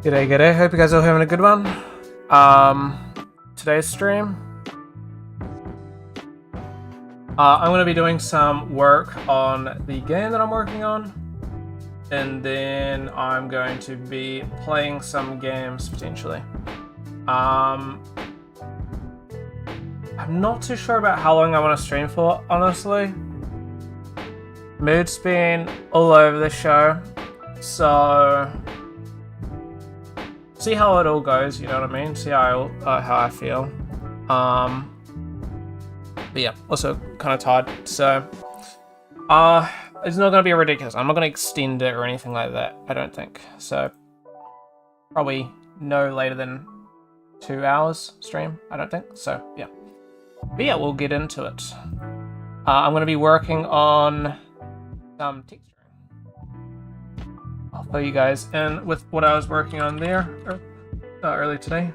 G'day, g'day. Hope you guys are having a good one. Today's stream, I'm going to be doing some work on the game that I'm working on, and then I'm going to be playing some games potentially. I'm not too sure about how long I want to stream for, honestly. Mood's been all over the show, so see how it all goes, you know what I mean? See how I feel. But yeah, also kind of tired, so it's not gonna be ridiculous. I'm not gonna extend it or anything like that, I don't think. So probably no later than 2 hours stream, I don't think. So yeah. But yeah, we'll get into it. I'm gonna be working on some texturing. I'll fill you guys in with what I was working on there early today.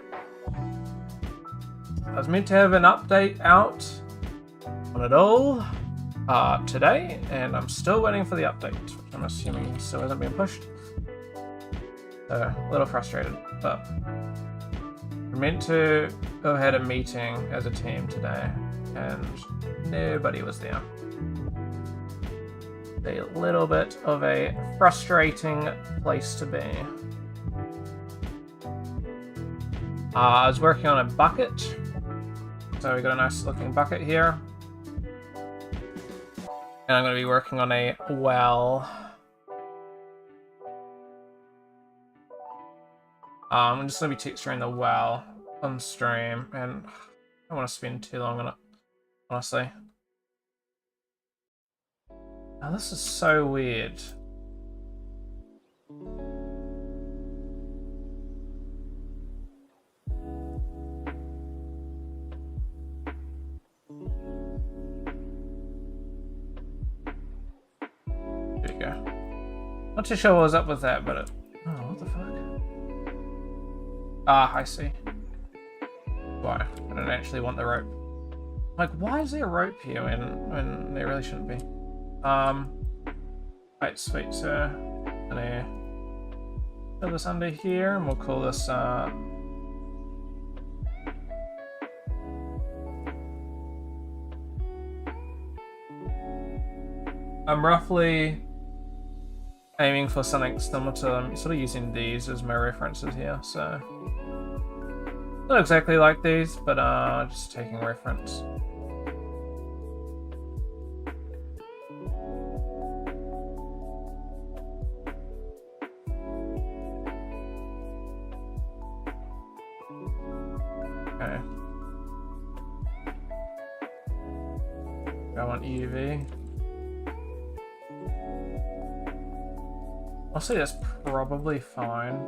I was meant to have an update out on it all today, and I'm still waiting for the update, which I'm assuming still hasn't been pushed. So, a little frustrated, but we're meant to have had a meeting as a team today, and nobody was there. A little bit of a frustrating place to be. I was working on a bucket, so we got a nice looking bucket here, and I'm going to be working on a well. I'm just going to be texturing the well on stream, and I don't want to spend too long on it, honestly. Oh, this is so weird. There we go. Not too sure what was up with that, but oh, what the fuck? Ah, I see. Why? I don't actually want the rope. Like, why is there a rope here when there really shouldn't be? Right, sweet, so I'm gonna put this under here, and we'll call this, I'm roughly aiming for something similar to, I'm sort of using these as my references here, so not exactly like these, but just taking reference. I want UV. Honestly, that's probably fine.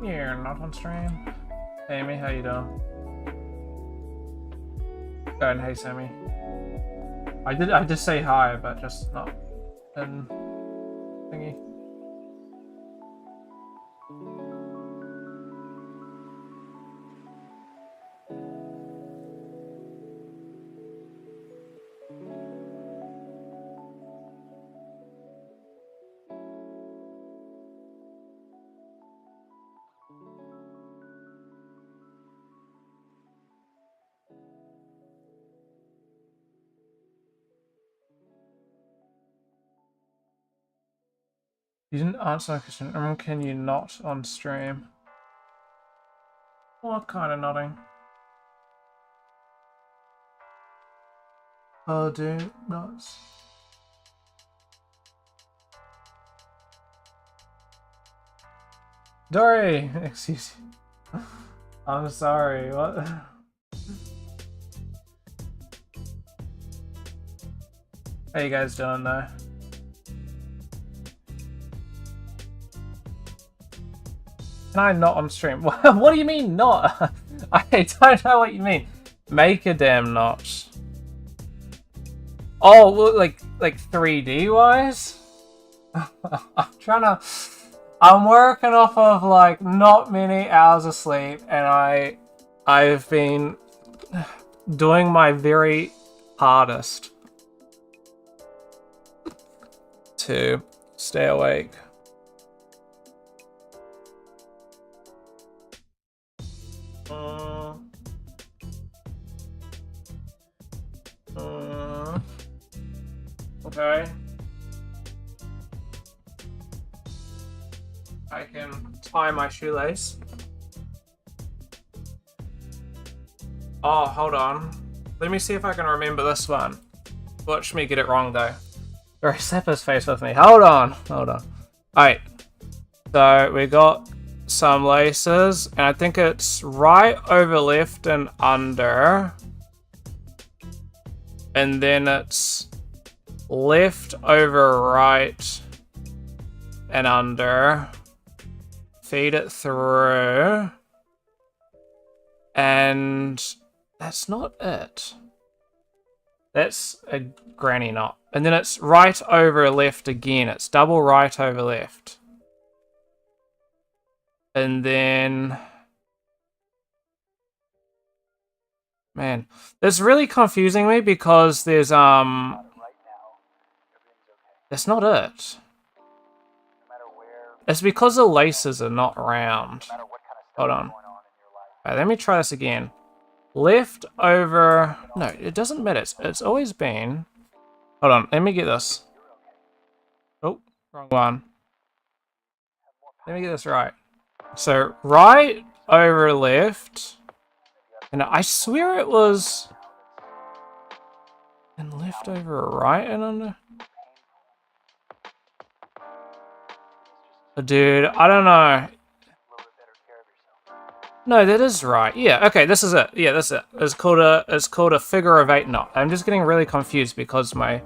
You're not on stream. Amy, how you doing? Go ahead and hey Sammy. I did say hi, but just not in thingy. You didn't answer my question. Can you not on stream? What kind of nodding? Oh, dude, nuts. Dory, excuse you. I'm sorry. What? How you guys doing though? Can I not on stream? What do you mean not? I don't know what you mean. Make a damn knot. Oh, well, like 3D wise? I'm working off of like not many hours of sleep, and I've been doing my very hardest to stay awake. Okay. I can tie my shoelace. Oh, hold on. Let me see if I can remember this one. Watch me get it wrong though. Or Seppa's face with me. Hold on. Alright. So we got some laces, and I think it's right over left and under. And then it's left over right and under. Feed it through. And that's not it. That's a granny knot. And then it's right over left again. It's double right over left. And then... Man, it's really confusing me because there's, that's not it. It's because the laces are not round. Hold on. Alright, let me try this again. Left over... No, it doesn't matter. It's always been... Hold on, let me get this. Oh, wrong one. Let me get this right. So, right over left... And I swear it was... And left over right and under? Oh, dude, I don't know. No, that is right. Yeah, okay, this is it. Yeah, that's it. It's called a figure of 8 knot. I'm just getting really confused because my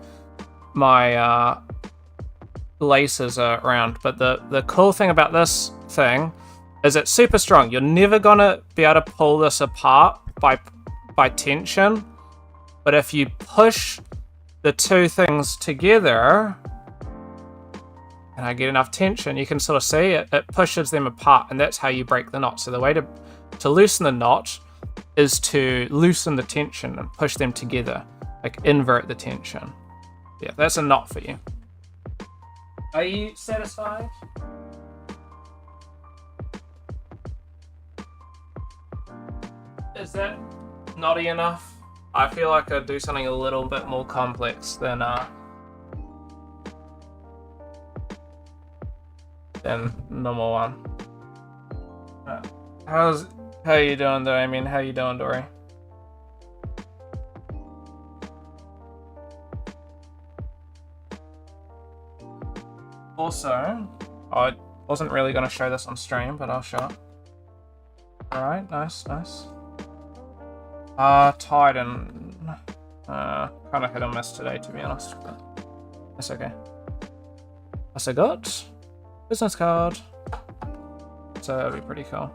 laces are round. But the cool thing about this thing is it's super strong. You're never gonna be able to pull this apart by tension. But if you push the two things together, and I get enough tension, you can sort of see it pushes them apart, and that's how you break the knot. So the way to loosen the knot is to loosen the tension and push them together, like invert the tension. Yeah, that's a knot for you. Are you satisfied? Is that knotty enough? I feel like I'd do something a little bit more complex than normal one. How you doing though? I mean, how you doing, Dory? Also, I wasn't really going to show this on stream, but I'll show it. Alright, nice. Tied and kind of hit or miss today, to be honest, but that's okay. Plus I got business card, so that'll be pretty cool.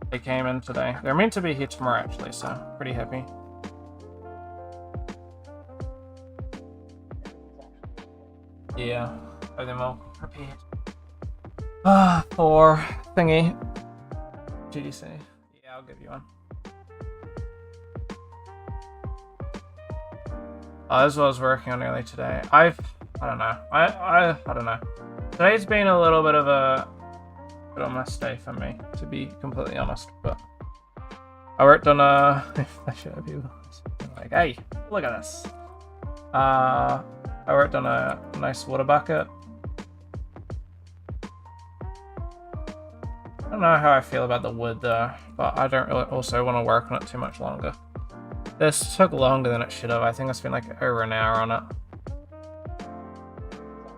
They came in today. They're meant to be here tomorrow, actually, so pretty happy. Yeah, have them all prepared. For thingy. GDC. Yeah, I'll give you one. This is what I was working on earlier today. I don't know. I don't know. Today's been a little bit of a mess day for me, to be completely honest. But I worked on a. I should have you like, hey, look at this. I worked on a nice water bucket. I don't know how I feel about the wood though, but I don't really also want to work on it too much longer. This took longer than it should have. I think I spent like over an hour on it.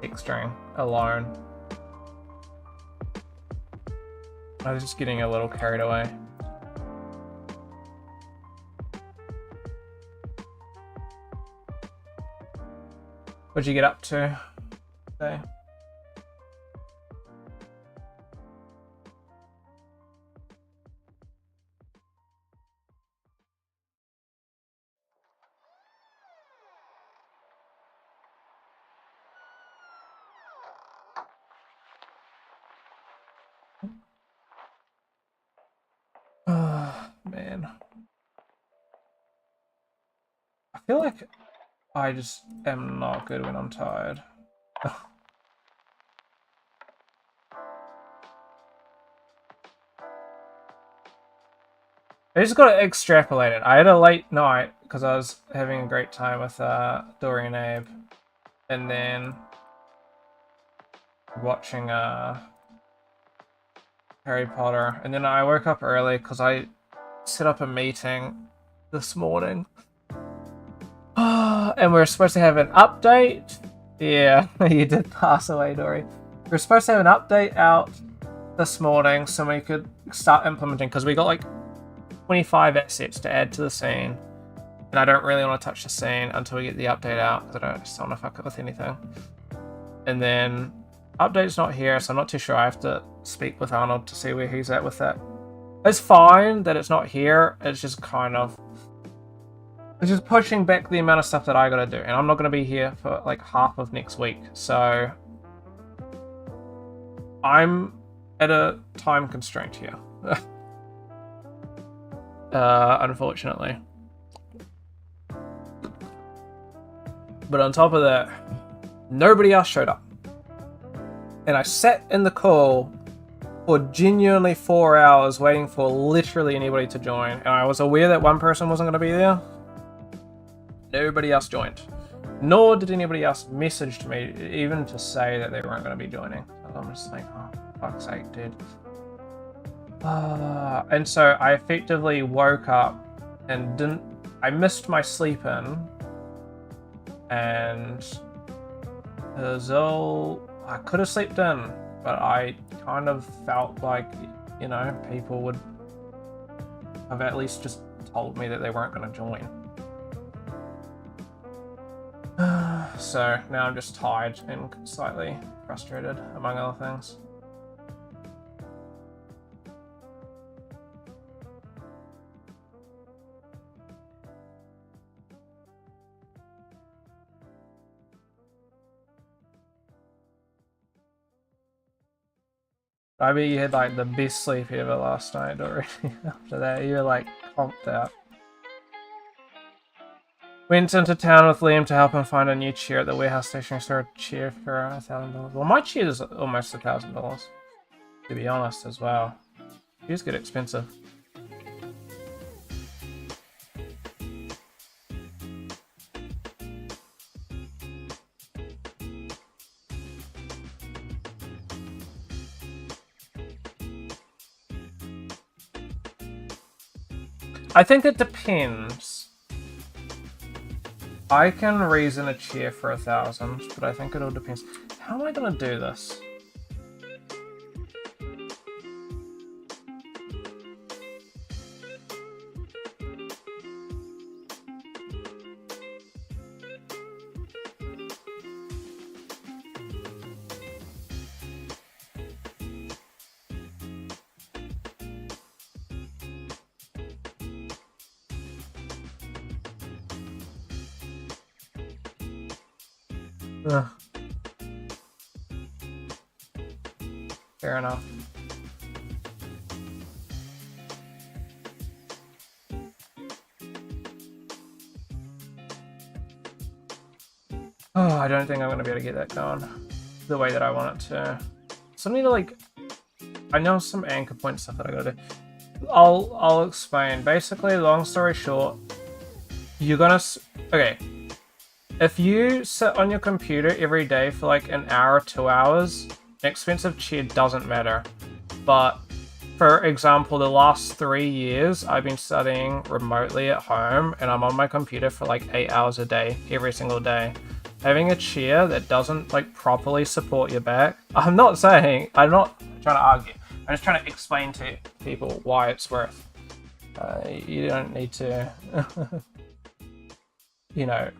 Texturing alone. I was just getting a little carried away. What'd you get up to today? Oh, man. I feel like I just am not good when I'm tired. I just got to extrapolate it. I had a late night because I was having a great time with Dory and Abe. And then watching Harry Potter. And then I woke up early because I set up a meeting this morning. And we were supposed to have an update. Yeah, you did pass away, Dory. We were supposed to have an update out this morning so we could start implementing, because we got like 25 assets to add to the scene. And I don't really want to touch the scene until we get the update out, because I just don't want to fuck it with anything. And then update's not here, so I'm not too sure. I have to speak with Arnold to see where he's at with that. It's fine that it's not here. It's just kind of... It's just pushing back the amount of stuff that I gotta do. And I'm not gonna be here for like half of next week. So... I'm at a time constraint here. Unfortunately. But on top of that, nobody else showed up. And I sat in the call for genuinely 4 hours waiting for literally anybody to join. And I was aware that one person wasn't going to be there. Nobody else joined. Nor did anybody else message me, even to say that they weren't going to be joining. So I'm just like, oh, for fuck's sake, dude. And so I effectively woke up and I missed my sleep in. And I could have slept in, but I kind of felt like, you know, people would have at least just told me that they weren't going to join. So now I'm just tired and slightly frustrated, among other things. I bet you had like the best sleep ever last night already. After that, you were like pumped out. Went into town with Liam to help him find a new chair at the warehouse station. Saw a chair for $1,000. Well, my chair is almost $1,000, to be honest, as well. Chairs get expensive. I think it depends. I can reason a chair for 1,000, but I think it all depends. How am I gonna do this? Ugh. Fair enough. Oh, I don't think I'm going to be able to get that going the way that I want it to. So I need to, like... I know some anchor point stuff that I gotta do. I'll explain. Basically, long story short, you're gonna... Okay. If you sit on your computer every day for like an hour or 2 hours, an expensive chair doesn't matter. But, for example, the last 3 years, I've been studying remotely at home, and I'm on my computer for like 8 hours a day, every single day. Having a chair that doesn't like properly support your back, I'm not trying to argue. I'm just trying to explain to people why it's worth. You don't need to, you know,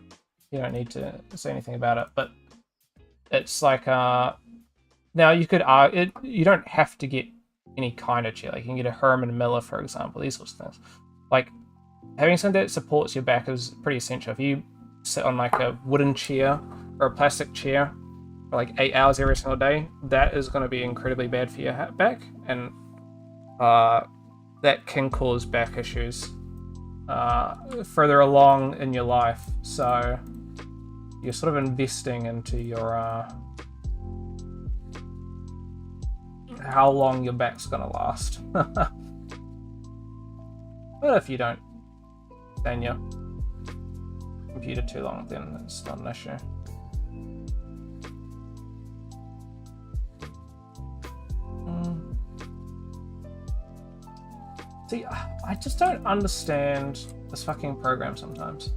you don't need to say anything about it, but it's like now you could you don't have to get any kind of chair. Like you can get a Herman Miller, for example, these sorts of things. Like having something that supports your back is pretty essential. If you sit on like a wooden chair or a plastic chair for like 8 hours every single day, that is going to be incredibly bad for your back, and that can cause back issues further along in your life. So you're sort of investing into your how long your back's going to last. But if you don't stay on your computer too long, then it's not an issue. See, I just don't understand this fucking program sometimes.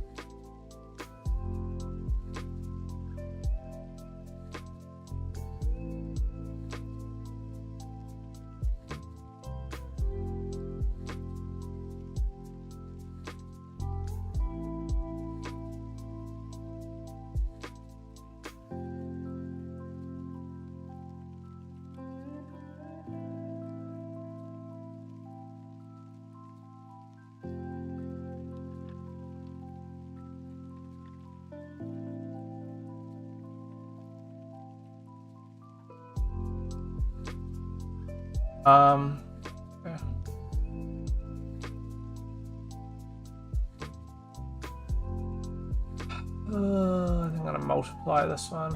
Yeah. I'm gonna multiply this one.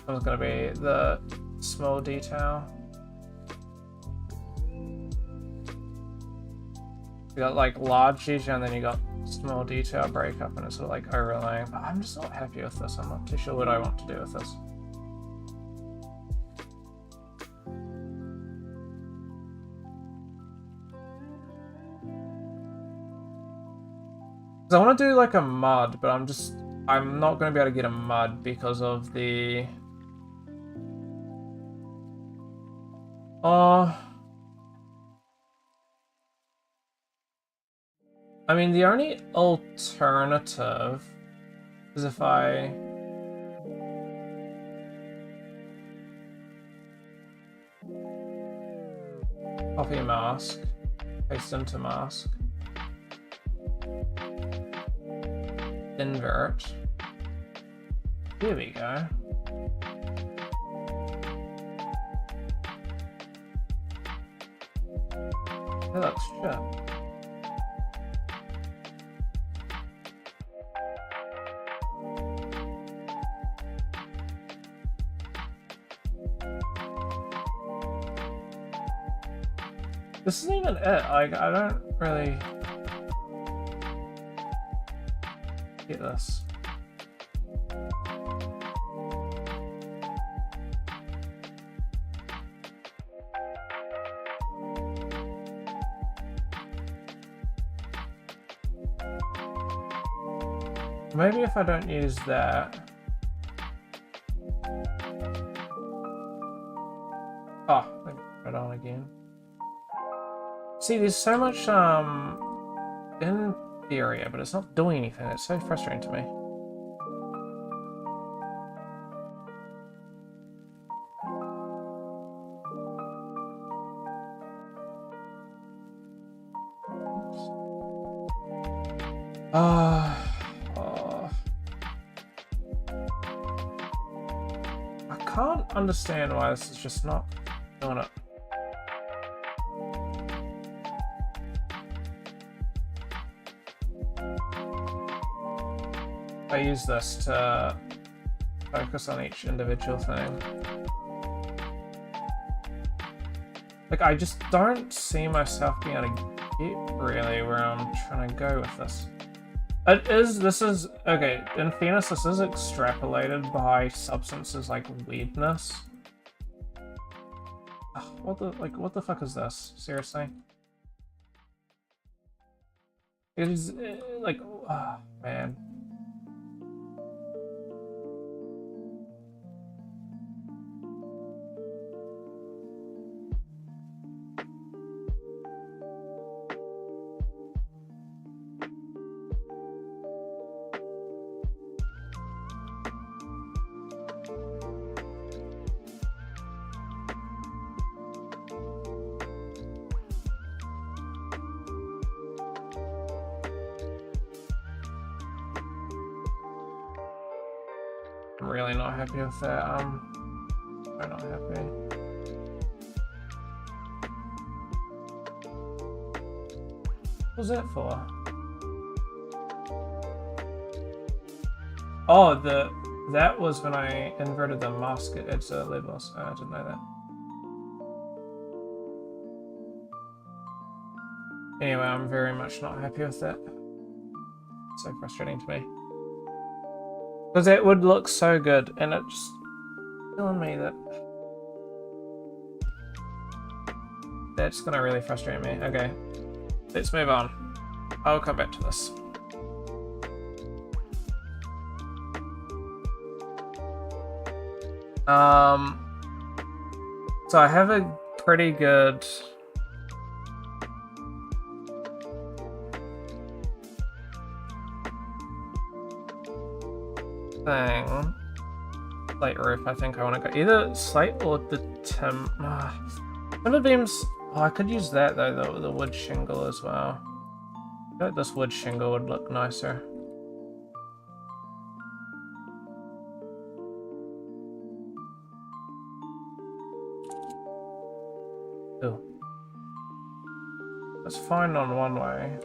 It's gonna be the small detail. You got like large detail and then you got small detail breakup, and it's sort of like overlaying. But I'm just not happy with this. I'm not too sure what I want to do with this. I want to do like a mud, but I'm not going to be able to get a mud because of the I mean, the only alternative is if I copy mask, paste into mask, invert. Here we go. That looks shit. This isn't even it. Like, I don't really get this. Maybe if I don't use that. Oh, let me put it on again. See, there's so much in the area, but it's not doing anything. It's so frustrating to me. I can't understand why this is just not doing it. I use this to focus on each individual thing. Like, I just don't see myself being able to get really where I'm trying to go with this. Okay, in fairness, this is extrapolated by substances like weirdness. What the fuck is this? Seriously? It is, like, oh, man. I'm really not happy with that. I'm not happy. What was that for? Oh, that was when I inverted the mask at levels. I didn't know that. Anyway, I'm very much not happy with that. It's so frustrating to me. Because it would look so good, and it's just telling me that that's gonna really frustrate me. Okay, let's move on. I'll come back to this. So I have a pretty good thing. Slate roof, I think I want to go either slate or the timber beams. Oh, I could use that though, the wood shingle as well. I feel like this wood shingle would look nicer. Ooh. That's fine on one way.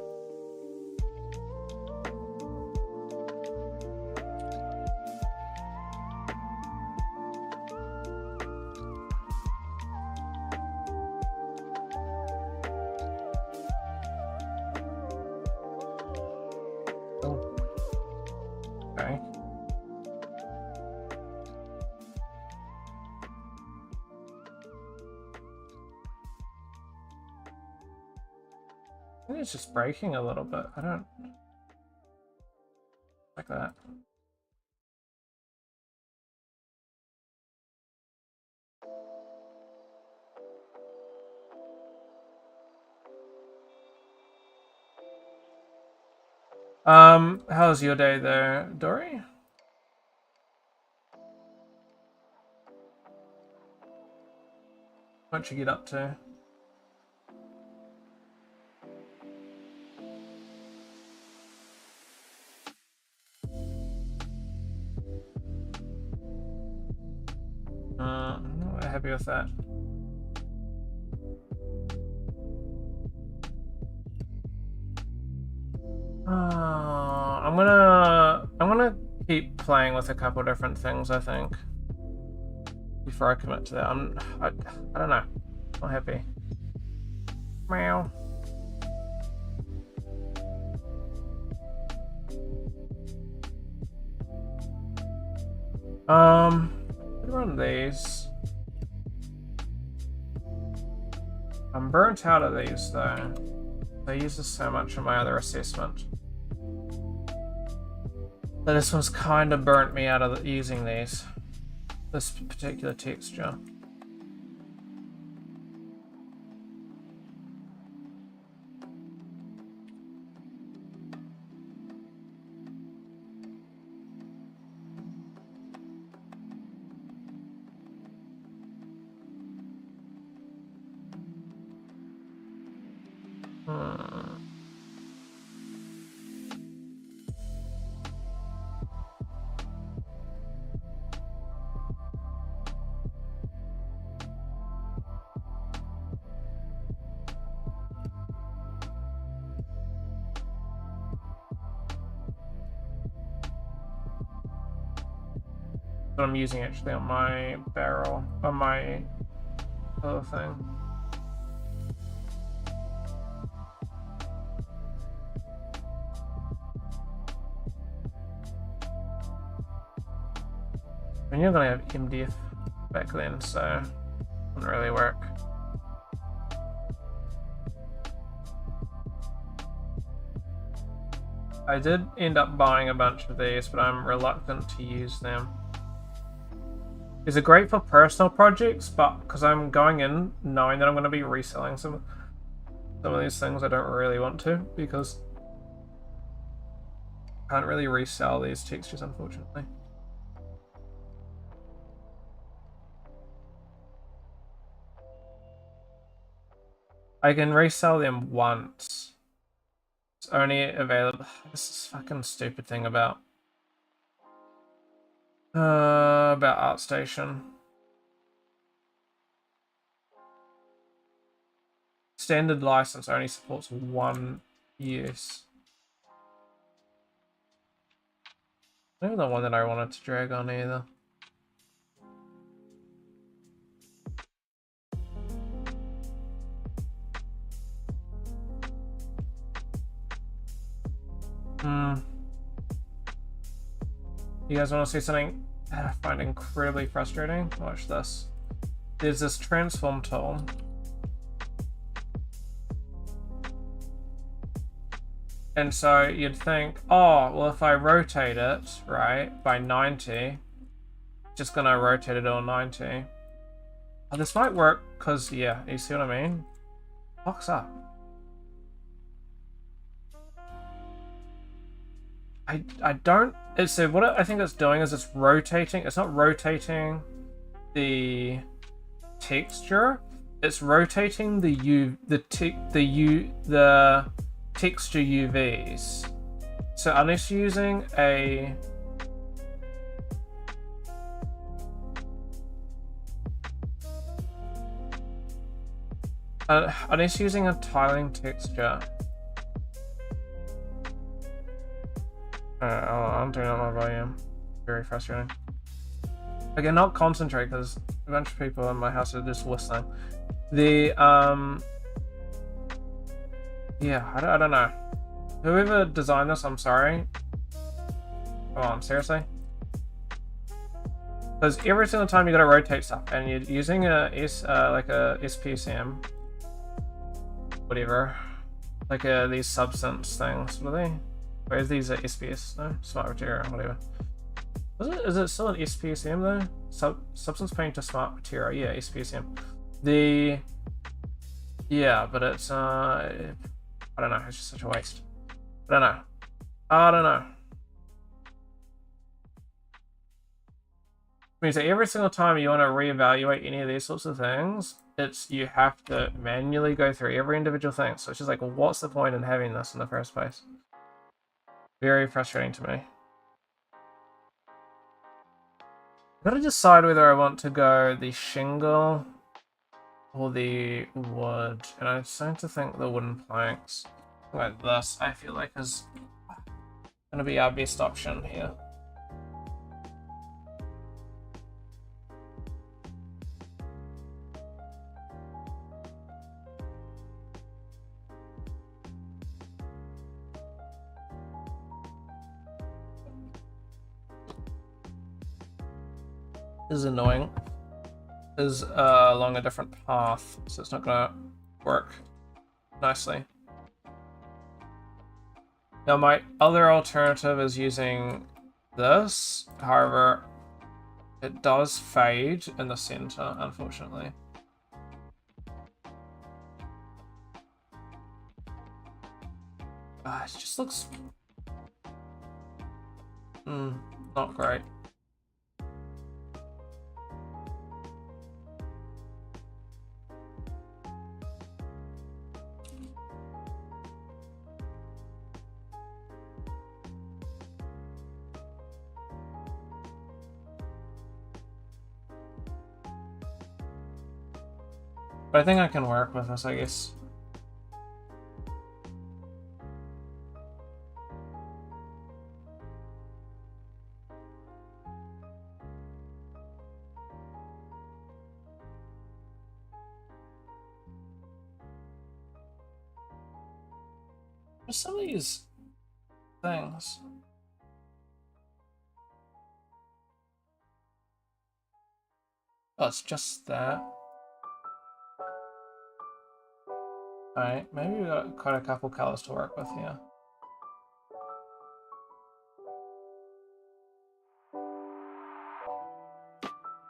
Okay. I think it's just breaking a little bit. I don't like that. How's your day there, Dory? What'd you get up to? I'm not happy with that. I'm gonna keep playing with a couple different things, I think, before I commit to that. I don't know. Not happy. Meow. Run these. I'm burnt out of these though. I use this so much in my other assessment. But this one's kind of burnt me out of using these. This particular texture. That I'm using actually on my barrel, on my other thing. And you're gonna have MDF back then, so it wouldn't really work. I did end up buying a bunch of these, but I'm reluctant to use them. These are great for personal projects, but because I'm going in knowing that I'm going to be reselling some of these things, I don't really want to, because I can't really resell these textures, unfortunately. I can resell them once. It's only available. This is fucking stupid thing about About ArtStation. Standard license only supports one use. Maybe the one that I wanted to drag on either. You guys want to see something I find incredibly frustrating? Watch this. There's this transform tool. And so you'd think, oh, well, if I rotate it, right, by 90, just gonna rotate it all 90. Oh, this might work, because, yeah, you see what I mean? Fucks up. I don't, so what I think it's doing is it's rotating, it's not rotating the texture, it's rotating the texture UVs. So unless you're using a tiling texture. I'm doing it on my volume. Very frustrating. Again, not concentrate because a bunch of people in my house are just whistling. The yeah, I don't know. Whoever designed this, I'm sorry. Come on, seriously? Because every single time you gotta rotate stuff, and you're using like a SPSM, whatever, like these substance things. What are they? Where's these SPS? No, smart material, whatever. Is it still an SPSM though? Substance paint to smart material, yeah, SPSM. Yeah, but it's I don't know. It's just such a waste. I don't know. It means that every single time you want to reevaluate any of these sorts of things, you have to manually go through every individual thing. So it's just like, well, what's the point in having this in the first place? Very frustrating to me. I've got to decide whether I want to go the shingle or the wood, and I'm starting to think the wooden planks like this, I feel like, is going to be our best option here. This is annoying. Is along a different path, so it's not gonna work nicely. Now my other alternative is using this, however, it does fade in the center, unfortunately. It just looks not great. But I think I can work with this, I guess. There's some of these things. Oh, it's just that. Alright, maybe we've got quite a couple colors to work with here.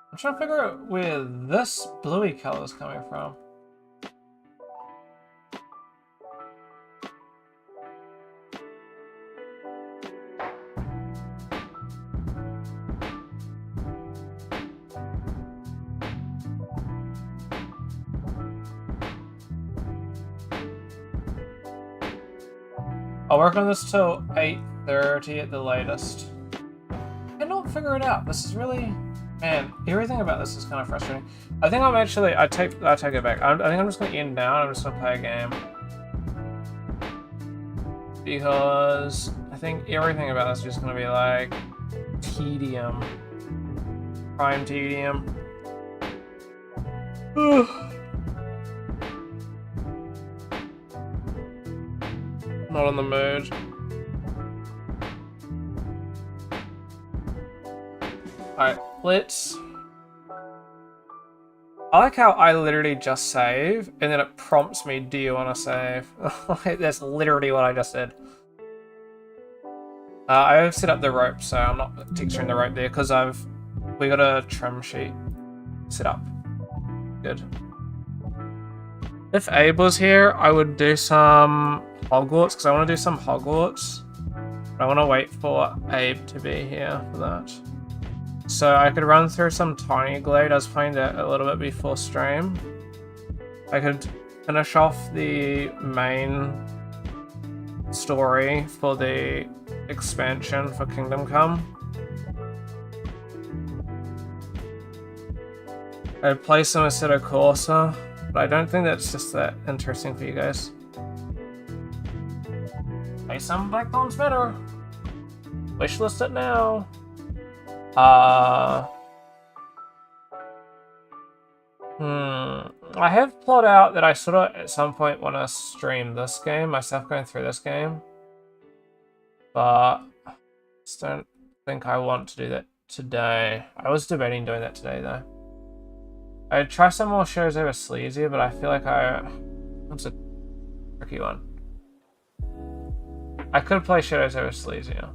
I'm trying to figure out where this bluey color is coming from. I'll work on this till 8:30 at the latest. I cannot can't figure it out. This is really, man, everything about this is kind of frustrating. I think I'm actually, I take it back. I think I'm just gonna end now. I'm just gonna play a game because I think everything about this is just gonna be like tedium, prime tedium. Not in the mood. Alright, let's... I like how I literally just save, and then it prompts me, do you want to save? That's literally what I just did. I've set up the rope, so I'm not texturing the rope there, because we got a trim sheet set up. Good. If Abe was here, I would do some Hogwarts, because I want to do some Hogwarts. But I want to wait for Abe to be here for that. So I could run through some Tiny Glade. I was playing that a little bit before stream. I could finish off the main story for the expansion for Kingdom Come. I'd play some Assetto Corsa, but I don't think that's just that interesting for you guys. Play some Blackthorne's Manor. Wishlist it now. I have plotted out that I sort of at some point want to stream this game, myself going through this game. But I just don't think I want to do that today. I was debating doing that today though. I'd try some more shows over Sleazy, but I feel like that's a tricky one. I could play Shadows over Sleazy. I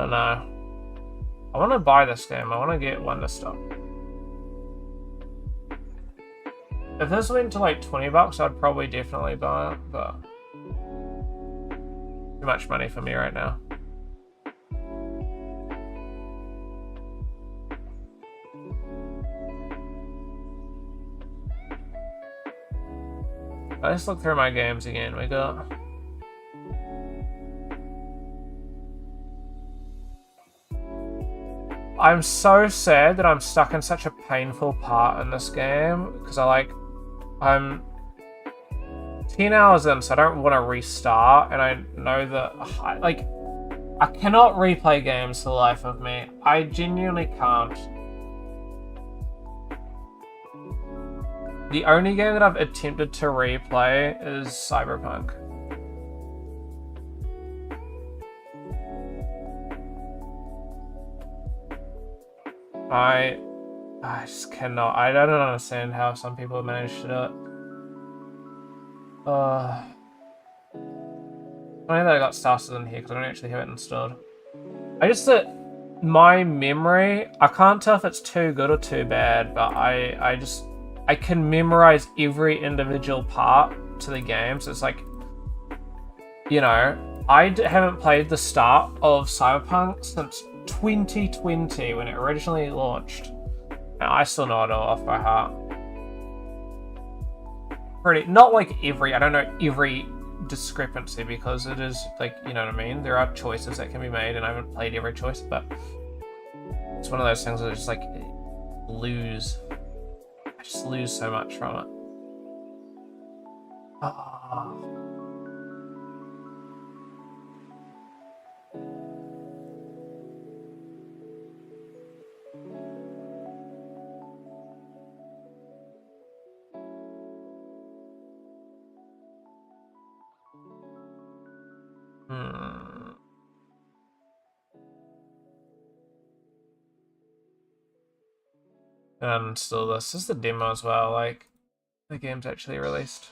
don't know. I want to buy this game. I want to get Wonder Stop. If this went to like 20 bucks, I'd probably definitely buy it, but too much money for me right now. Let's look through my games again. We got... I'm so sad that I'm stuck in such a painful part in this game because I'm 10 hours in, so I don't want to restart, and I know that I cannot replay games for the life of me. I genuinely can't. The only game that I've attempted to replay is Cyberpunk. I just cannot. I don't understand how some people manage to do it. I know that I got Stars in here because I don't actually have it installed. My memory, I can't tell if it's too good or too bad, but I can memorize every individual part to the game, so it's like, you know, I haven't played the start of Cyberpunk since 2020 when it originally launched, and I still know it all off by heart. Not like I don't know every discrepancy because it is like, you know what I mean? There are choices that can be made and I haven't played every choice, but it's one of those things that I just like lose. I just lose so much from it. And still, this is the demo as well, like, the game's actually released.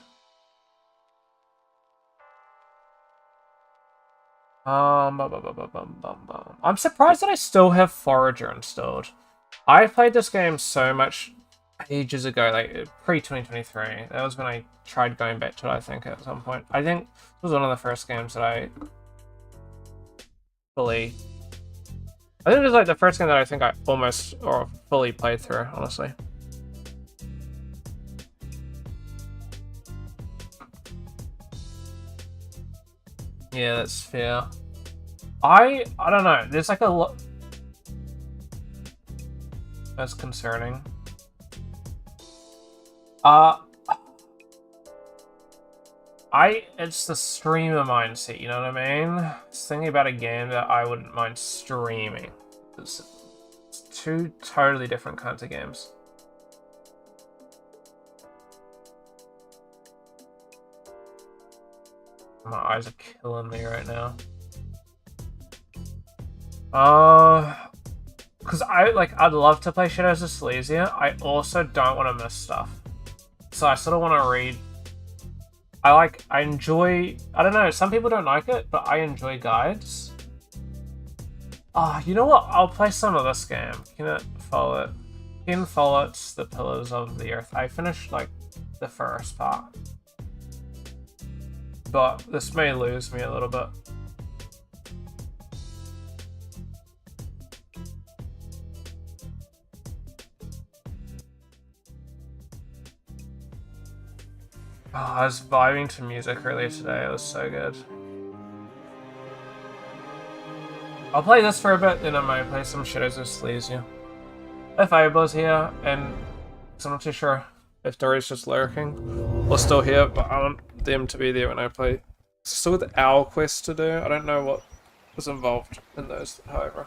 I'm surprised that I still have Forager installed. I played this game so much ages ago, like, pre-2023. That was when I tried going back to it, I think, at some point. I think it was one of the first games that I think it was like the first game that I think I almost or fully played through, honestly. Yeah, that's fair. I don't know. There's like a lot. That's concerning. It's the streamer mindset, you know what I mean? It's thinking about a game that I wouldn't mind streaming. It's two totally different kinds of games. My eyes are killing me right now. Because I'd love to play Shadows of Silesia. I also don't want to miss stuff. So I sort of want to read. I enjoy, I don't know, some people don't like it, but I enjoy guides. You know what? I'll play some of this game. Kin Follett, The Pillars of the Earth. I finished, like, the first part. But this may lose me a little bit. I was vibing to music earlier today. It was so good. I'll play this for a bit, then I might play some Shadows of Silesia. If Abel's here, and I'm not too sure if Dory's just lurking or still here, but I want them to be there when I play. Still with the Owl quest to do. I don't know what was involved in those, however.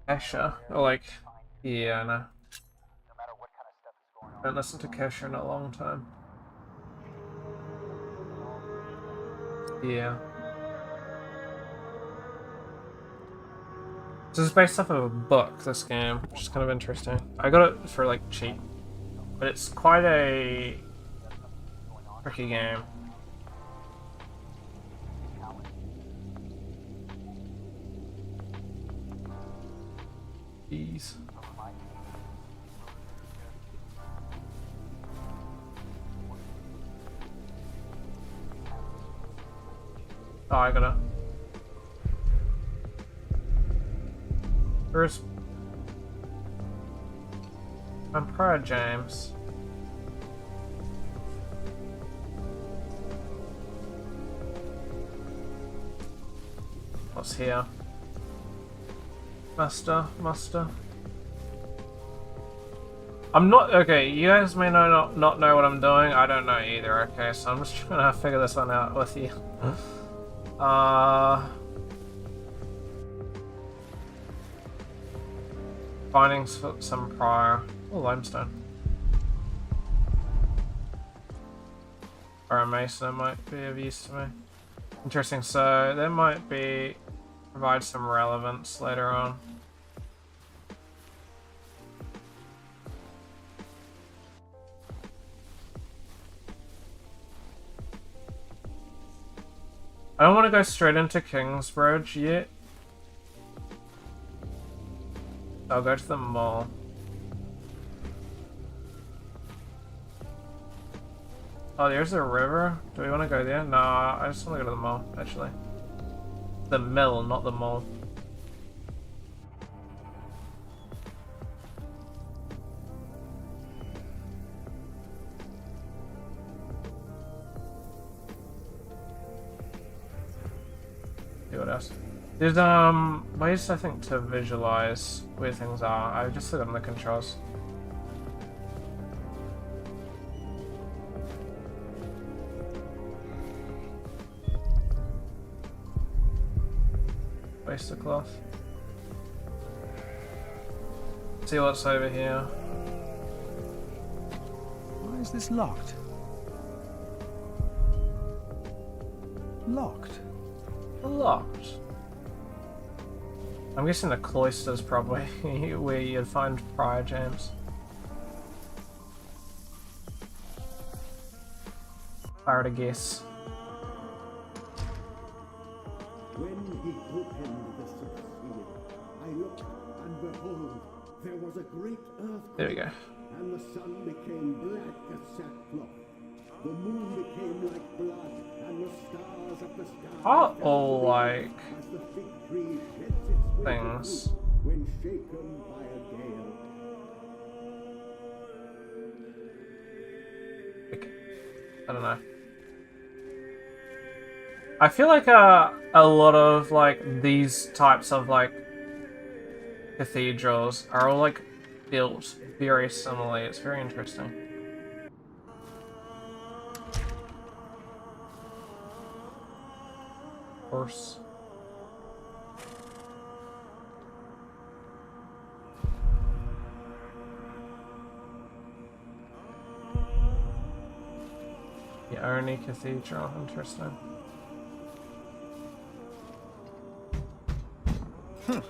Kesha, or like, yeah, I know. I haven't listened to Kesha in a long time. Yeah. This is based off of a book, this game, which is kind of interesting. I got it for like cheap, but it's quite a tricky game. Jeez. Oh, I gotta. First, I'm proud, James. What's here? Muster. I'm not okay. You guys may not know what I'm doing. I don't know either. Okay, so I'm just trying to figure this one out with you. Finding some prior. Oh, limestone. Or a mason might be of use to me. Interesting. So there might be provide some relevance later on. I don't want to go straight into Kingsbridge yet. I'll go to the mall. Oh, there's a river. Do we want to go there? No, I just want to go to the mall, actually. The mill, not the mall. See what else? There's ways I think to visualize where things are. I've just forgotten the controls. Waste the cloth. See what's over here. Why is this locked? Locked? Locked. I'm guessing the cloister's probably where you'd find prior James. If I were to guess. When he opened the sixth seal, I looked, and behold, there was a great earthquake. There we go. And the sun became black as sackcloth. The moon became like blood, and the stars of the sky Are all like as the fig tree sheds its things. when shaken by a gale. Like, I don't know. I feel like a lot of like these types of like cathedrals are all like built very similarly. It's very interesting. Of course. The only cathedral, interesting. Huh.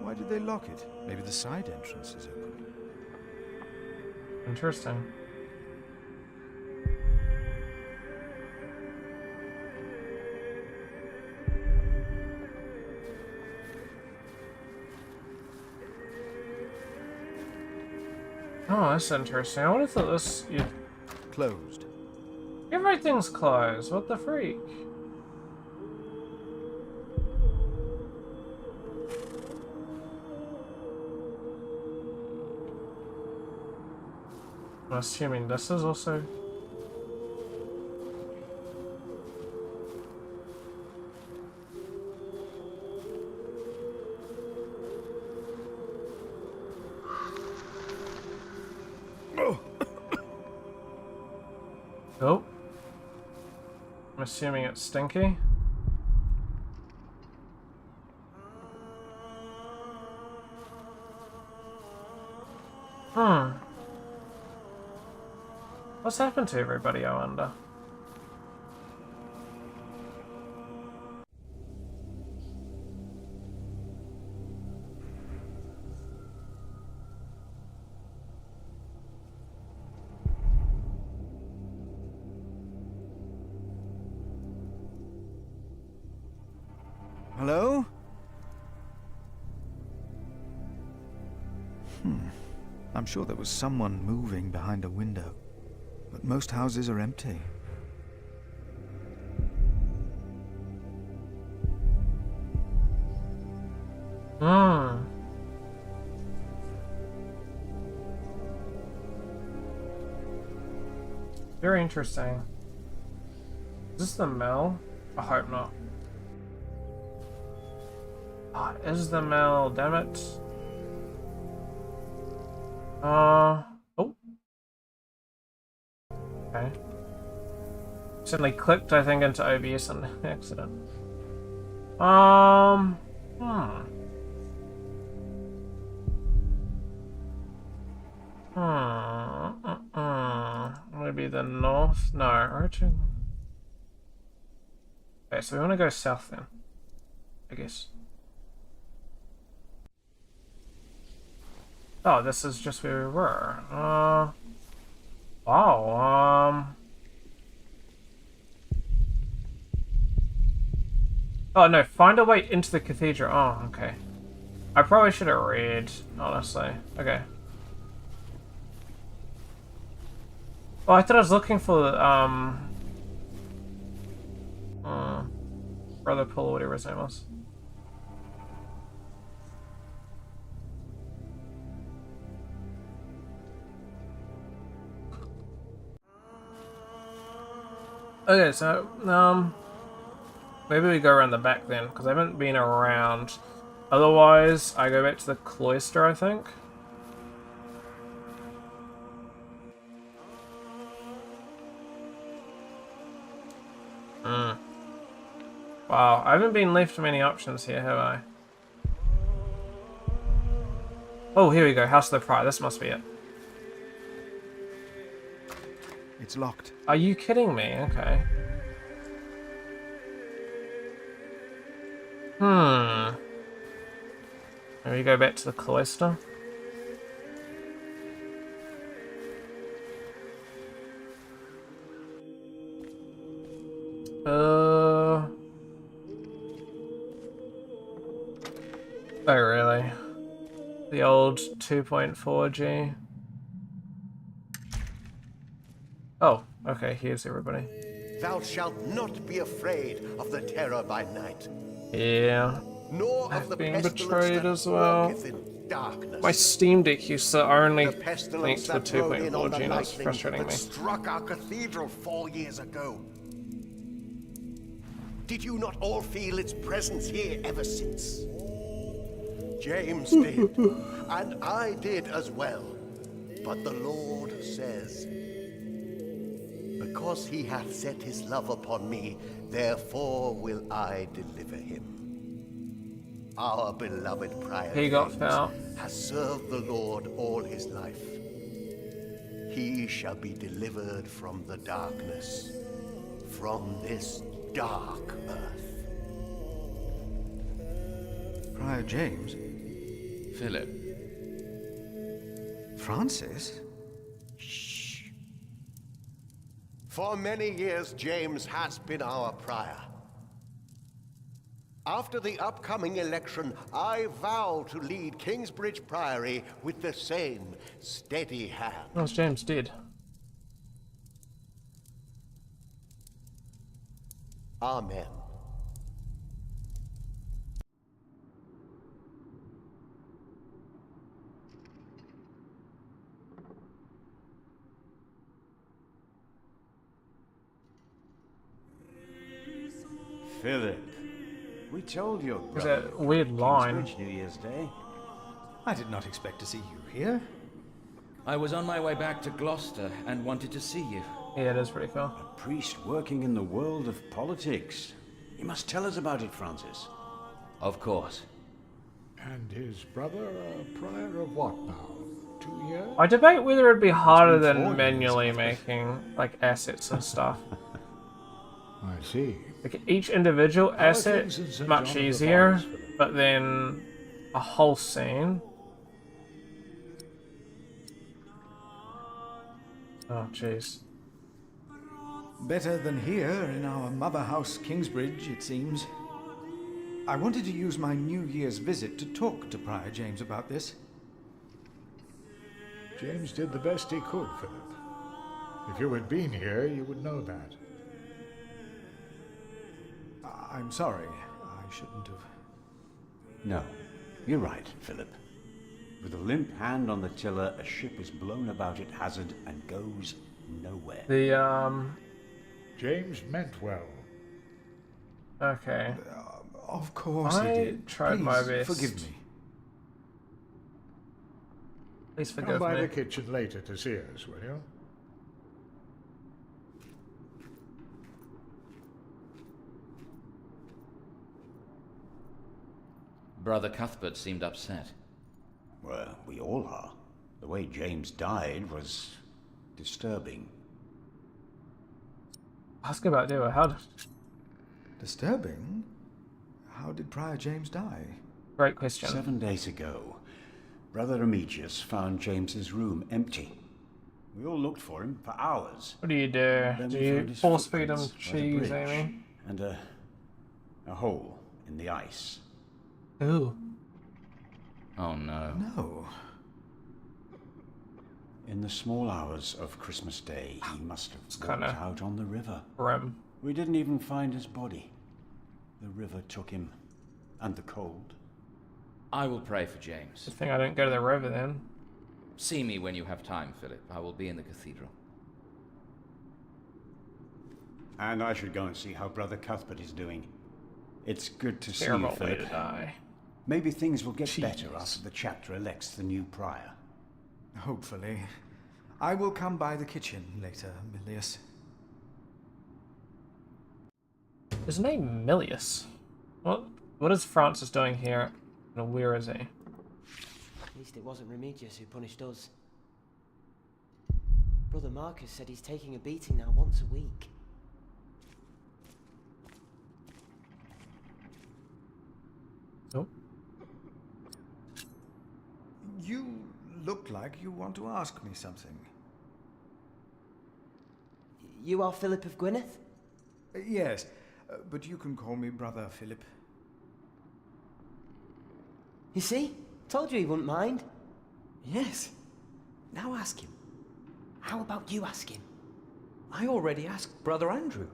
Why did they lock it? Maybe the side entrance is open. Interesting. Oh, that's interesting. I would have thought this... Closed. Everything's closed. What the freak? I'm assuming this is also... Oh. I'm assuming it's stinky. Hmm. What's happened to everybody, I wonder? Hello? I'm sure there was someone moving behind a window, but most houses are empty. Hmm. Very interesting. Is this the mill? I hope not. Oh, it is the mill, damn it. Oh. Okay. Suddenly clicked, I think, into OBS on accident. Maybe the north? No, origin. Okay, so we want to go south then, I guess. Oh, this is just where we were. Wow, Oh no, find a way into the cathedral. Oh, okay. I probably should have read, honestly. Okay. Oh, I thought I was looking for, Brother Paul, whatever his name was. Okay, so, maybe we go around the back then, because I haven't been around. Otherwise, I go back to the cloister, I think. Wow, I haven't been left many options here, have I? Oh, here we go. House of the Prior. This must be it. It's locked. Are you kidding me? Okay. Maybe go back to the cloister. Oh, really? The old 2.4G. Oh, okay, here's everybody. Thou shalt not be afraid of the terror by night, Yeah. nor I've of the been pestilence betrayed that as well. walketh in darkness. My Steam Deck used to only The link pestilence to the that rode in on 2.4 the G, and that's lightning frustrating that me. struck our cathedral 4 years ago. Did you not all feel its presence here ever since? James did, and I did as well. But the Lord says, because he hath set his love upon me, therefore will I deliver him. Our beloved Prior He got James found. has served the Lord all his life. He shall be delivered from the darkness, from this dark earth. Prior James? Philip. Francis? For many years, James has been our prior. After the upcoming election, I vow to lead Kingsbridge Priory with the same steady hand. What's James did? Amen. Philip, we told your There's brother a weird line. Kingsbridge New Year's Day. I did not expect to see you here. I was on my way back to Gloucester and wanted to see you. Yeah, it is pretty cool. A priest working in the world of politics. You must tell us about it, Francis. Of course. And his brother, a prior of what now? 2 years? I debate whether it'd be harder been 4 than years, manually making like assets and stuff. I see. Like each individual How are asset things in is St. much John of the easier, Forest, Philip? but then a whole scene. Oh jeez. Better than here in our mother house, Kingsbridge, it seems. I wanted to use my New Year's visit to talk to Prior James about this. James did the best he could, Philip. If you had been here, you would know that. I'm sorry. I shouldn't have. No, you're right, Philip. With a limp hand on the tiller, a ship is blown about at hazard and goes nowhere. The James meant well. okay. Of course I he did. tried Please, my best. forgive me. Please Come forgive by me. the kitchen later to see us, will you? Brother Cuthbert seemed upset. Well, we all are. The way James died was disturbing. Ask about Dua. How? Disturbing? How did Prior James die? Great question. 7 days ago, Brother Remigius found James's room empty. We all looked for him for hours. What do you do? Then Do we you found his force feed him footprints by the cheese, bridge, Amy? and a hole in the ice. Ooh. Oh no. No. In the small hours of Christmas Day, he must have walked kinda out on the river. Grim. We didn't even find his body. The river took him, and the cold. I will pray for James. Good thing I didn't go to the river then. See me when you have time, Philip. I will be in the cathedral. And I should go and see how Brother Cuthbert is doing. It's good to see you, Terrible way Philip. to die. Maybe things will get better Jeez. after the chapter elects the new prior. Hopefully. I will come by the kitchen later, Milius. His name Milius. What is Francis doing here? And where is he? At least it wasn't Remigius who punished us. Brother Marcus said he's taking a beating now once a week. Oh. You look like you want to ask me something. You are Philip of Gwynedd? Yes, but you can call me Brother Philip. You see? Told you he wouldn't mind. Yes. Now ask him. How about you ask him? I already asked Brother Andrew.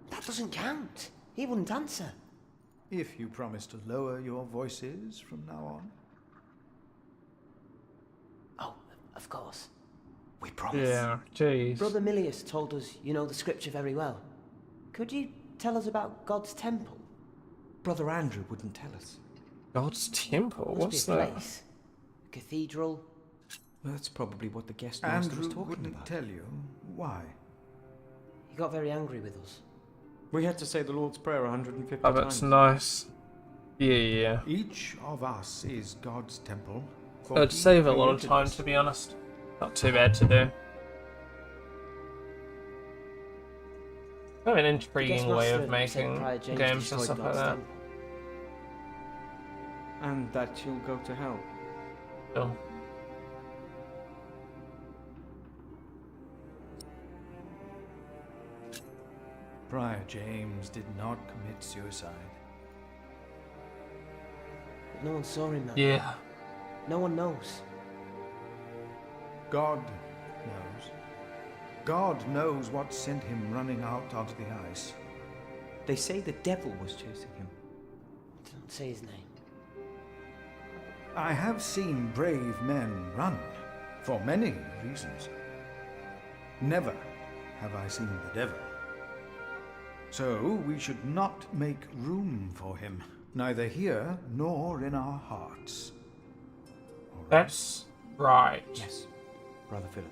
That doesn't count. He wouldn't answer. If you promise to lower your voices from now on. Of course. We promise. Yeah, jeez. Brother Milius told us you know the scripture very well. Could you tell us about God's temple? Brother Andrew wouldn't tell us. God's temple? Must What's be a that? place. A cathedral. That's probably what the guest master was Andrew talking wouldn't about. tell you. Why? He got very angry with us. We had to say the Lord's Prayer 150 Oh, times. that's nice. Yeah. Each of us is God's temple. for It'd he save a lot of created time, us. to be honest. Not too bad to do. Kind of an intriguing way of making games and stuff like that. And that you'll go to hell. Cool. Prior James did not commit suicide. But no one saw him, man. Yeah. No one knows. God knows. God knows what sent him running out onto the ice. They say the devil was chasing him. Don't say his name. I have seen brave men run, for many reasons. Never have I seen the devil. So we should not make room for him, neither here nor in our hearts. All right? That's right. Yes, Brother Philip.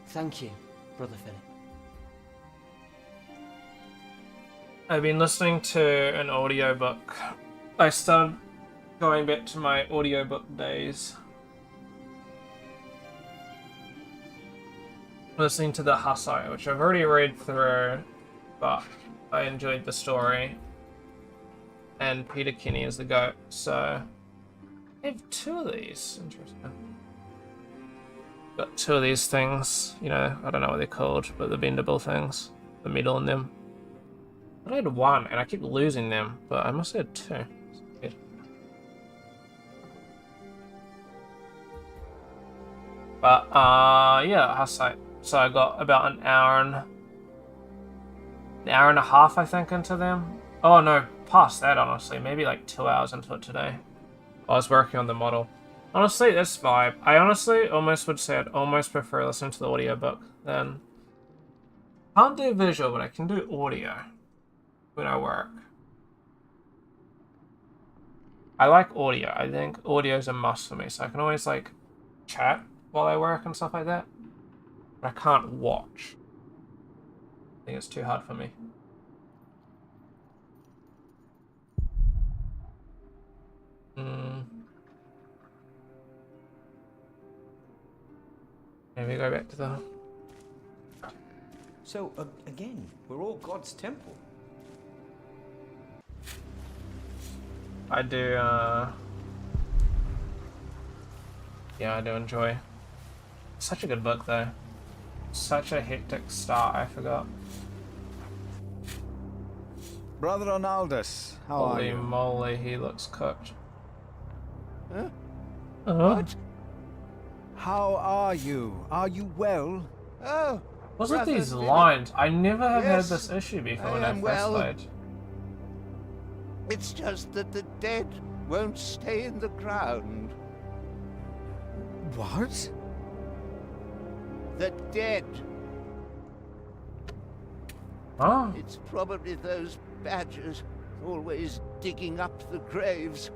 Thank you, Brother Philip. I've been listening to an audiobook. I started going back to my audiobook days. Listening to the Hussite, which I've already read through, but I enjoyed the story. And Peter Kinney is the goat, so I have two of these. Interesting. Got two of these things, you know, I don't know what they're called, but the bendable things, the metal in them. I had one, and I keep losing them, but I must have had two. Weird. But, yeah, Hussite. So I got about an hour and a half, I think, into them. Oh, no, past that, honestly. Maybe like 2 hours into it today. I was working on the model. Honestly, this vibe. I honestly almost would say I'd almost prefer listening to the audiobook than... Can't do visual, but I can do audio when I work. I like audio. I think audio is a must for me, so I can always like chat while I work and stuff like that. But I can't watch. I think it's too hard for me. Maybe go back to the... So, again, we're all God's temple. I do, yeah, I do enjoy. Such a good book, though. Such a hectic start, I forgot. Brother Ronaldus, how are Holy you? moly, he looks cooked. Huh? What? How are you? Are you well? Oh, What's with Brother these Philip. lines? I never have Yes, had this issue before when I I am first well. played. it's just that the dead won't stay in the ground. What? The dead. Oh, It's probably those badgers always digging up the graves.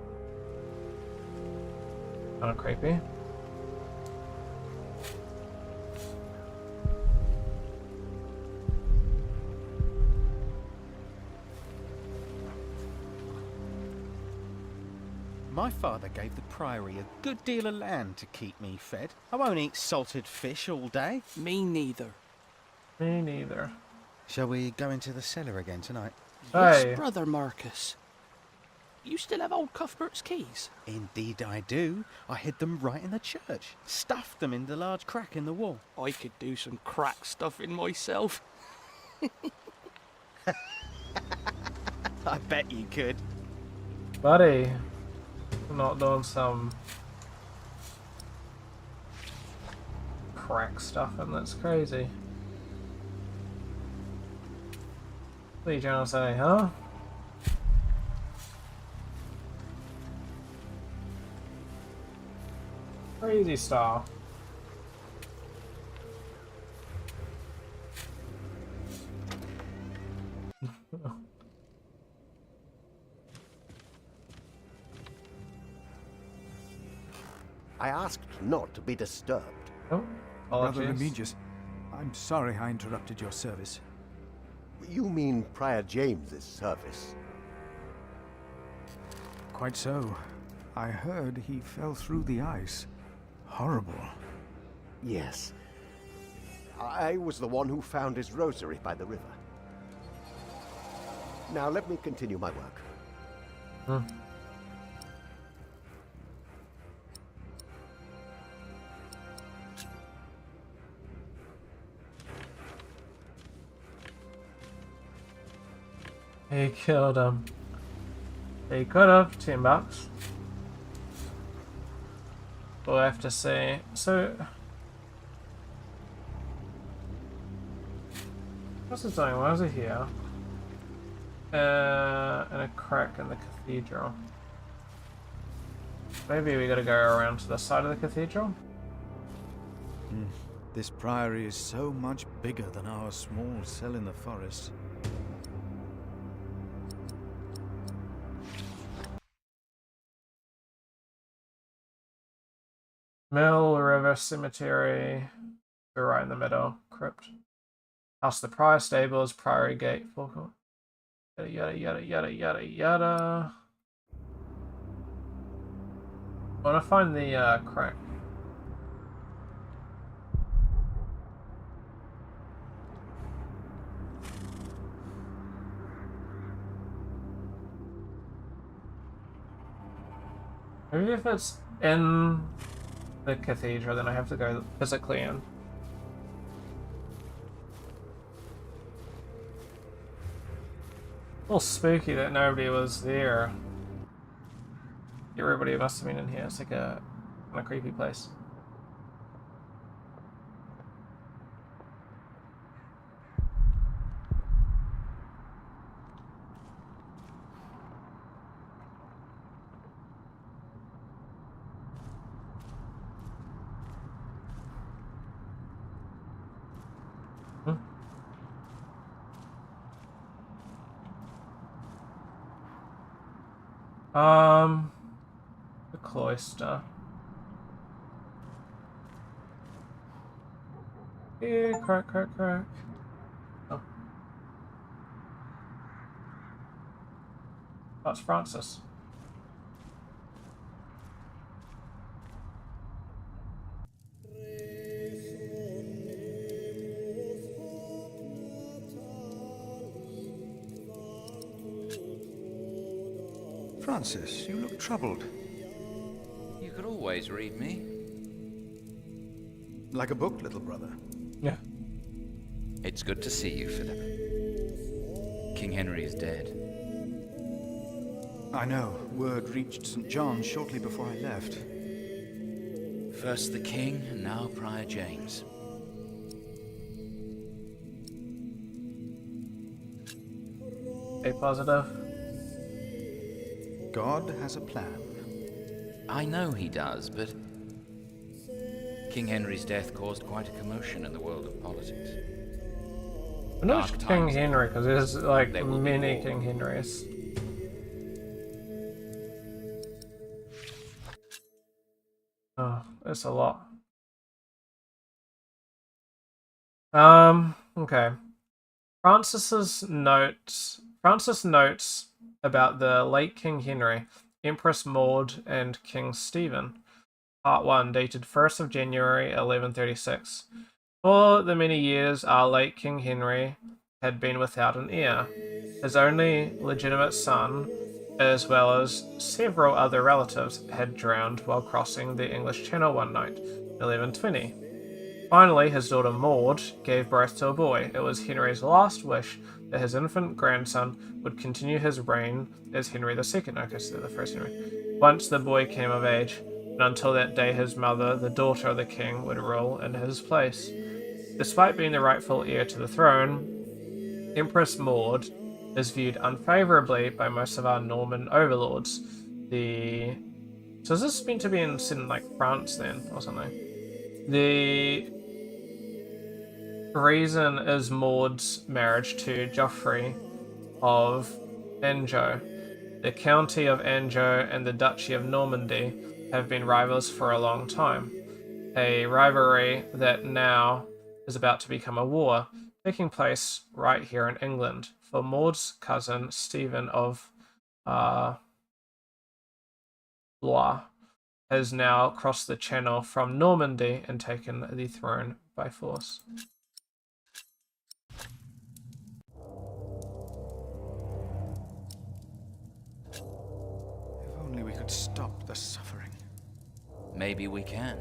kind of creepy. My father gave the priory a good deal of land to keep me fed. I won't eat salted fish all day. Me neither. Me neither. Shall we go into the cellar again tonight? Hey. Yes, Brother Marcus. You still have old Cuthbert's keys? Indeed I do. I hid them right in the church. Stuffed them in the large crack in the wall. I could do some crack stuffing myself. I bet you could. Buddy. I'm not doing some crack stuff, and that's crazy. What are you trying to say, huh? Crazy style. I asked not to be disturbed. Oh, Brother apologies. Remigius, I'm sorry I interrupted your service. You mean Prior James's service? Quite so. I heard he fell through the ice. Horrible. Yes. I was the one who found his rosary by the river. Now let me continue my work. He killed him. He could have. $10. We'll have to see. So, what's it doing? Why is it here? And a crack in the cathedral. Maybe we gotta go around to the side of the cathedral? This priory is so much bigger than our small cell in the forest. Mill River Cemetery. We're right in the middle. Crypt. House of the Prior Stables, Priory Gate, forecourt. Yada yada yada yada yada yada. I wanna find the crack. Maybe if it's in the cathedral, then I have to go physically in. A little spooky that nobody was there. Everybody must have been in here. It's like a kind of creepy place. The cloister. Yeah, crack, crack, crack. Oh. That's Francis. Francis, you look troubled. You could always read me. Like a book, little brother. Yeah. It's good to see you, Philip. King Henry is dead. I know. Word reached St. John's shortly before I left. First the king, and now Prior James. Stay positive. God has a plan. I know he does, but King Henry's death caused quite a commotion in the world of politics. But not Dark King times. Henry, because there's like There will be many war. King Henrys. Oh, that's a lot. Okay. Francis notes about the late King Henry, Empress Maud, and King Stephen. Part 1, dated 1st of January 1136. For the many years our late King Henry had been without an heir. His only legitimate son, as well as several other relatives, had drowned while crossing the English Channel one night, 1120. Finally, his daughter Maud gave birth to a boy. It was Henry's last wish that his infant grandson would continue his reign as Henry II. Okay, so the first Henry. Once the boy came of age, and until that day his mother, the daughter of the king, would rule in his place. Despite being the rightful heir to the throne, Empress Maud is viewed unfavorably by most of our Norman overlords. So is this meant to be set in like France then, or something? The reason is Maud's marriage to Geoffrey of Anjou. The county of Anjou and the duchy of Normandy have been rivals for a long time. A rivalry that now is about to become a war, taking place right here in England. For Maud's cousin, Stephen of Blois, has now crossed the channel from Normandy and taken the throne by force. If only we could stop the suffering. Maybe we can.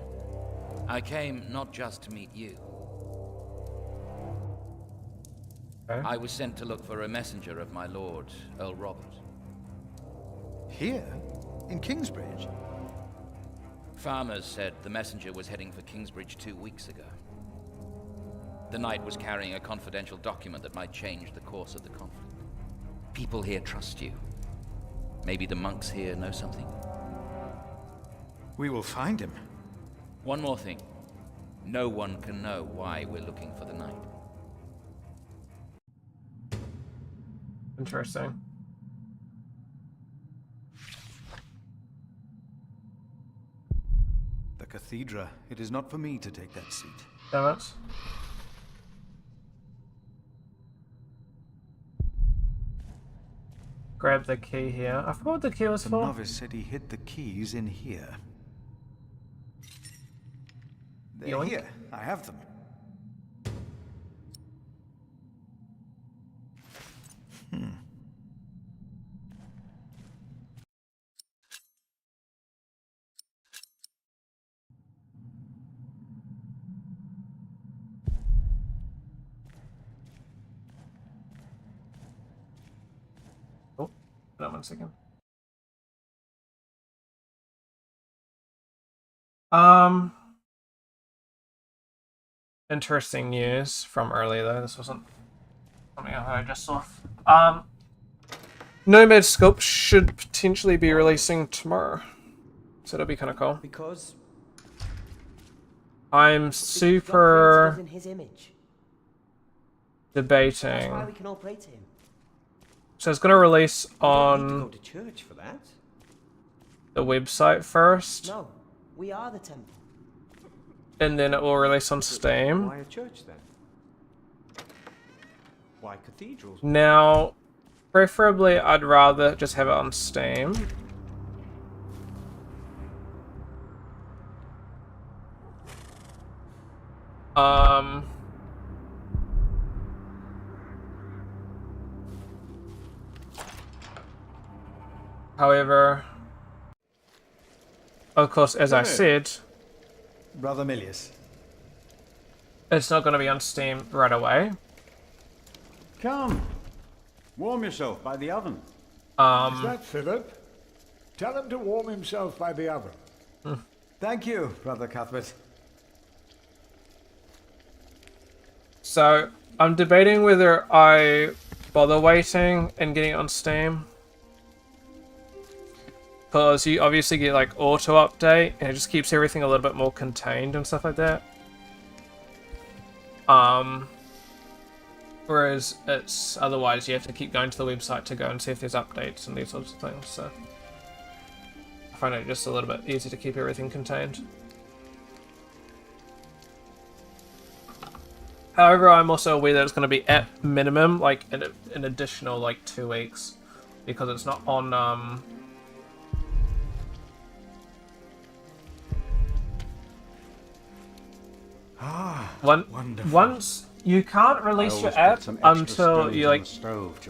I came not just to meet you. Okay. I was sent to look for a messenger of my lord, Earl Robert. Here? In Kingsbridge? Farmers said the messenger was heading for Kingsbridge 2 weeks ago. The knight was carrying a confidential document that might change the course of the conflict. People here trust you. Maybe the monks here know something. We will find him. One more thing. No one can know why we're looking for the knight. Interesting. The cathedra. It is not for me to take that seat. Damn it. Grab the key here. I forgot what the key was The for. novice said he hid the keys in here. They're Yoink. here. I have them. Oh, hold on 1 second. Interesting news from earlier though. This wasn't something I just saw. Nomad Sculpt should potentially be releasing tomorrow, so that'll be kind of cool. Because I'm God created super us in his image. That's debating. why we can all pray to him. So it's gonna release You don't need to on go to church for that. the website first, No, we are the temple. and then it will release on Steam. Why a church then? Why cathedrals? Now, preferably, I'd rather just have it on Steam. However, of course, as I said, Brother Milius. it's not going to be on Steam right away. Come. Warm yourself by the oven. Is that Philip? Tell him to warm himself by the oven. Thank you, Brother Cuthbert. So, I'm debating whether I bother waiting and getting it on Steam. Because you obviously get like auto update and it just keeps everything a little bit more contained and stuff like that. Whereas it's otherwise you have to keep going to the website to go and see if there's updates and these sorts of things. So I find it just a little bit easier to keep everything contained. However, I'm also aware that it's going to be at minimum like an additional like 2 weeks because it's not on Wonderful. once you can't release your app until you like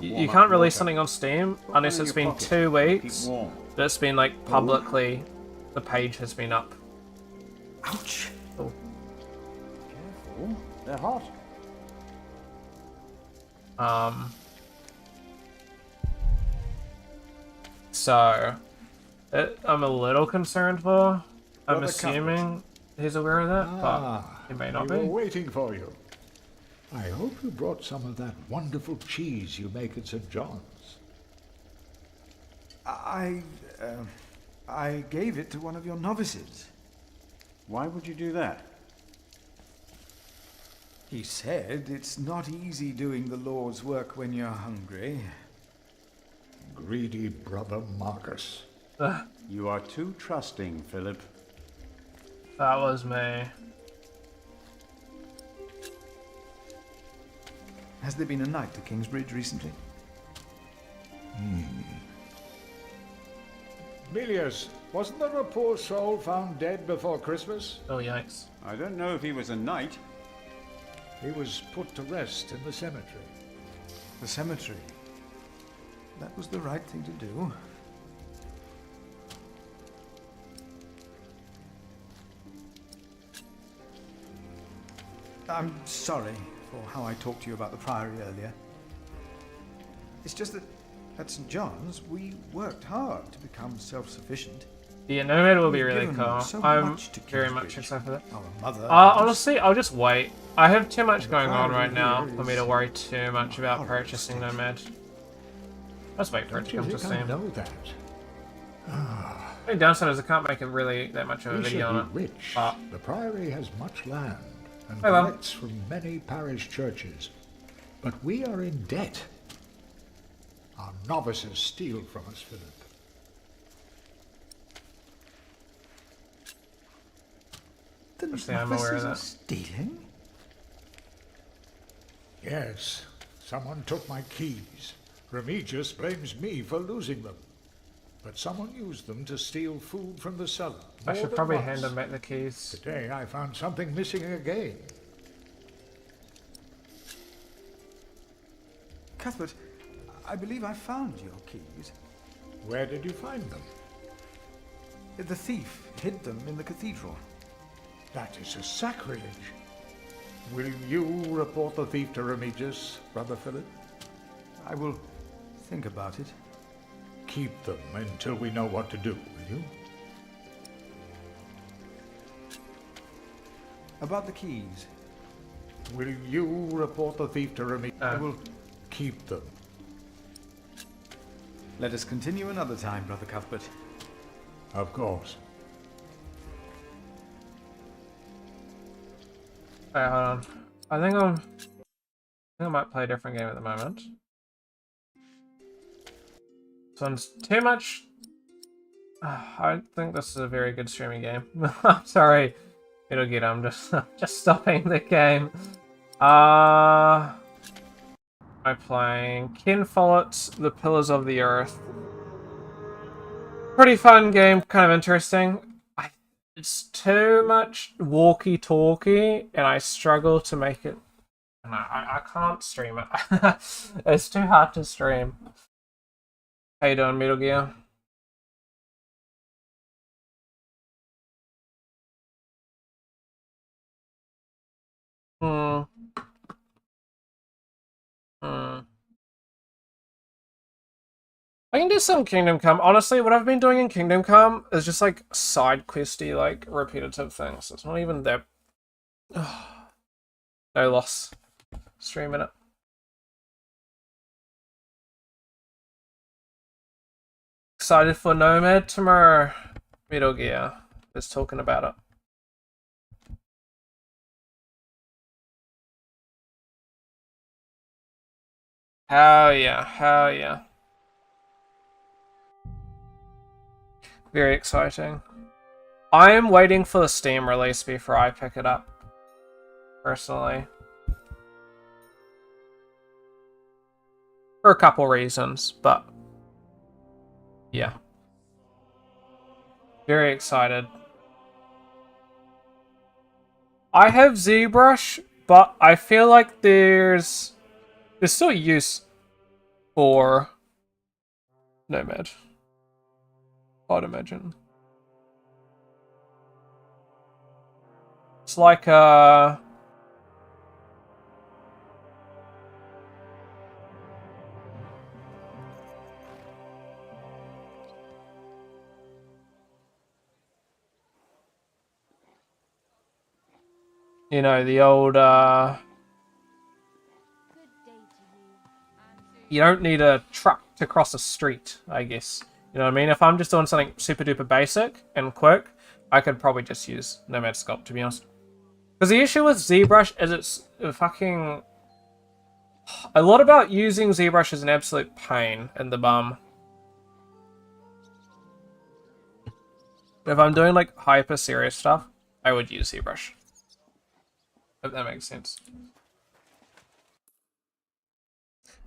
you can't release something on Steam unless it's been 2 weeks that it's been like publicly the page has been up. Ouch. Oh. Careful. They're hot. So I'm a little concerned for. I'm Brother assuming he's aware of that, but he may not we were be. waiting for you. I hope you brought some of that wonderful cheese you make at St. John's. I gave it to one of your novices. Why would you do that? He said it's not easy doing the Lord's work when you're hungry. Greedy brother Marcus. Ugh, You are too trusting, Philip. that was me. Has there been a knight to Kingsbridge recently? Milius, wasn't there a poor soul found dead before Christmas? Oh, yikes. I don't know if he was a knight. He was put to rest in the cemetery. The cemetery. That was the right thing to do. I'm sorry for how I talked to you about the Priory earlier. It's just that at St. John's, we worked hard to become self-sufficient. Yeah, Nomad will be We've really given cool. so I'm much to very Kingsbridge. much excited for that. Our mother... Honestly, I'll just wait. I have too much The going on Priory right now here for me to is worry too much about horrible purchasing state. Nomad. Let's wait for it Don't to you come to think I Steam. know that? The only downside is I can't make it really that much of a We video should on it. be rich. But The Priory has much land and Oh, well. collects from many parish churches. But we are in debt. Our novices steal from us, Philip. The Actually, I'm aware of novices are that. stealing? Yes, someone took my keys. Remigius blames me for losing them. But someone used them to steal food from the cellar. I more should than probably once. hand him back the keys. Today I found something missing again. Cuthbert, I believe I found your keys. Where did you find them? The thief hid them in the cathedral. That is a sacrilege. Will you report the thief to Remigius, Brother Philip? I will think about it. Keep them until we know what to do, will you? About the keys. Will you report the thief to Remigius? I will keep them. Let us continue another time, Brother Cuthbert. Of course. Alright, hold on. I think I might play a different game at the moment. So I'm too much. I don't think this is a very good streaming game. I'm sorry, it'll get. I'm just stopping the game. I'm playing Ken Follett's The Pillars of the Earth. Pretty fun game, kind of interesting. It's too much walkie-talkie, and I struggle to make it. No, I can't stream it. It's too hard to stream. How you doing, Metal Gear? I can do some Kingdom Come. Honestly, what I've been doing in Kingdom Come is just like side questy, like repetitive things. It's not even that. No loss. Streaming it. Excited for Nomad tomorrow. Metal Gear is talking about it. Hell yeah, hell yeah. Very exciting. I am waiting for the Steam release before I pick it up. Personally. For a couple reasons, but yeah. Very excited. I have ZBrush, but I feel like there's still use for Nomad. I'd imagine. It's like you know, the old you don't need a truck to cross a street, I guess. You know what I mean? If I'm just doing something super duper basic and quick, I could probably just use Nomad Sculpt, to be honest. Because the issue with ZBrush is it's fucking... A lot about using ZBrush is an absolute pain in the bum. But if I'm doing like hyper serious stuff, I would use ZBrush. If that makes sense.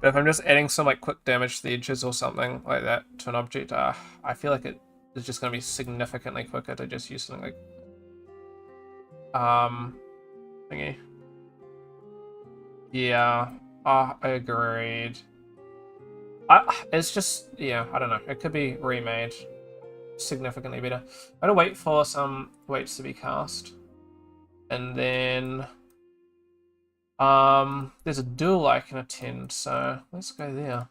But if I'm just adding some like quick damage to the edges or something like that to an object, I feel like it is just going to be significantly quicker to just use something like thingy. Yeah, I agreed. It's just, yeah, I don't know. It could be remade significantly better. I gotta wait for some weights to be cast. And then there's a duel I can attend, so let's go there.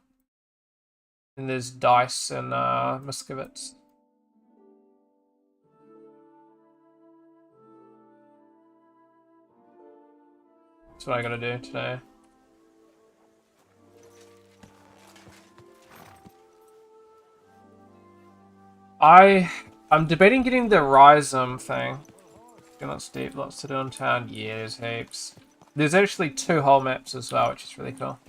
And there's dice and Muscovitz. That's what I gotta do today. I'm debating getting the Rhizome thing. Lots to do in town. Yeah, there's heaps. There's actually 2 whole maps as well, which is really cool.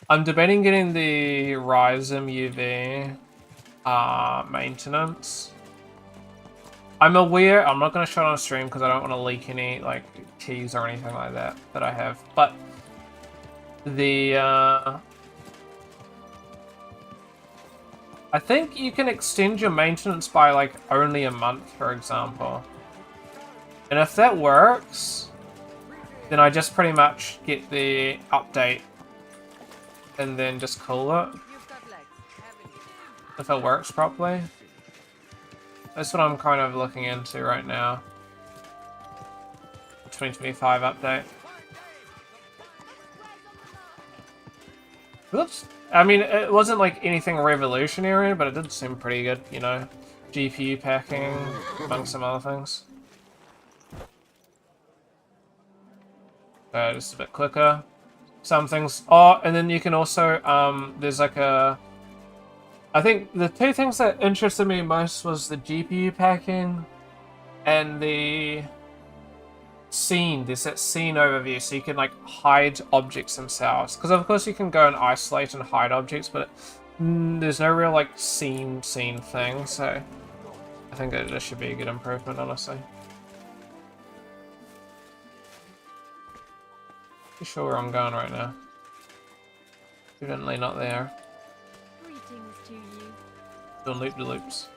I'm debating getting the Rhizome UV maintenance. I'm aware, I'm not going to show it on stream because I don't want to leak any like keys or anything like that I have. But the I think you can extend your maintenance by like only a month, for example. And if that works, then I just pretty much get the update and then just call it. If it works properly. That's what I'm kind of looking into right now. 2025 update. Whoops. I mean, it wasn't like anything revolutionary, but it did seem pretty good, you know. GPU packing, among some other things. Just a bit quicker. Some things. Oh, and then you can also, there's like a... I think the 2 things that interested me most was the GPU packing and the scene. There's that scene overview, so you can like hide objects themselves. Because of course you can go and isolate and hide objects, but there's no real like scene thing. So I think that should be a good improvement, honestly. Not sure where I'm going right now. Evidently not there. Greetings to you. Doing loop-de-loops.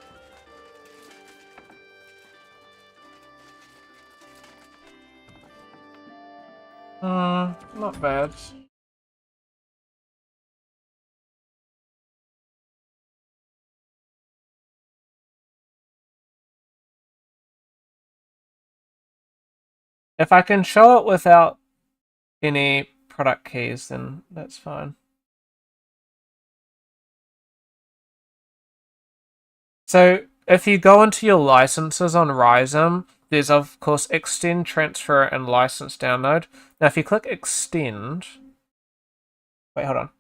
Not bad. If I can show it without any product keys, then that's fine. So if you go into your licenses on Rhizome, there's of course extend, transfer, and license download. Now if you click extend... Wait, hold on.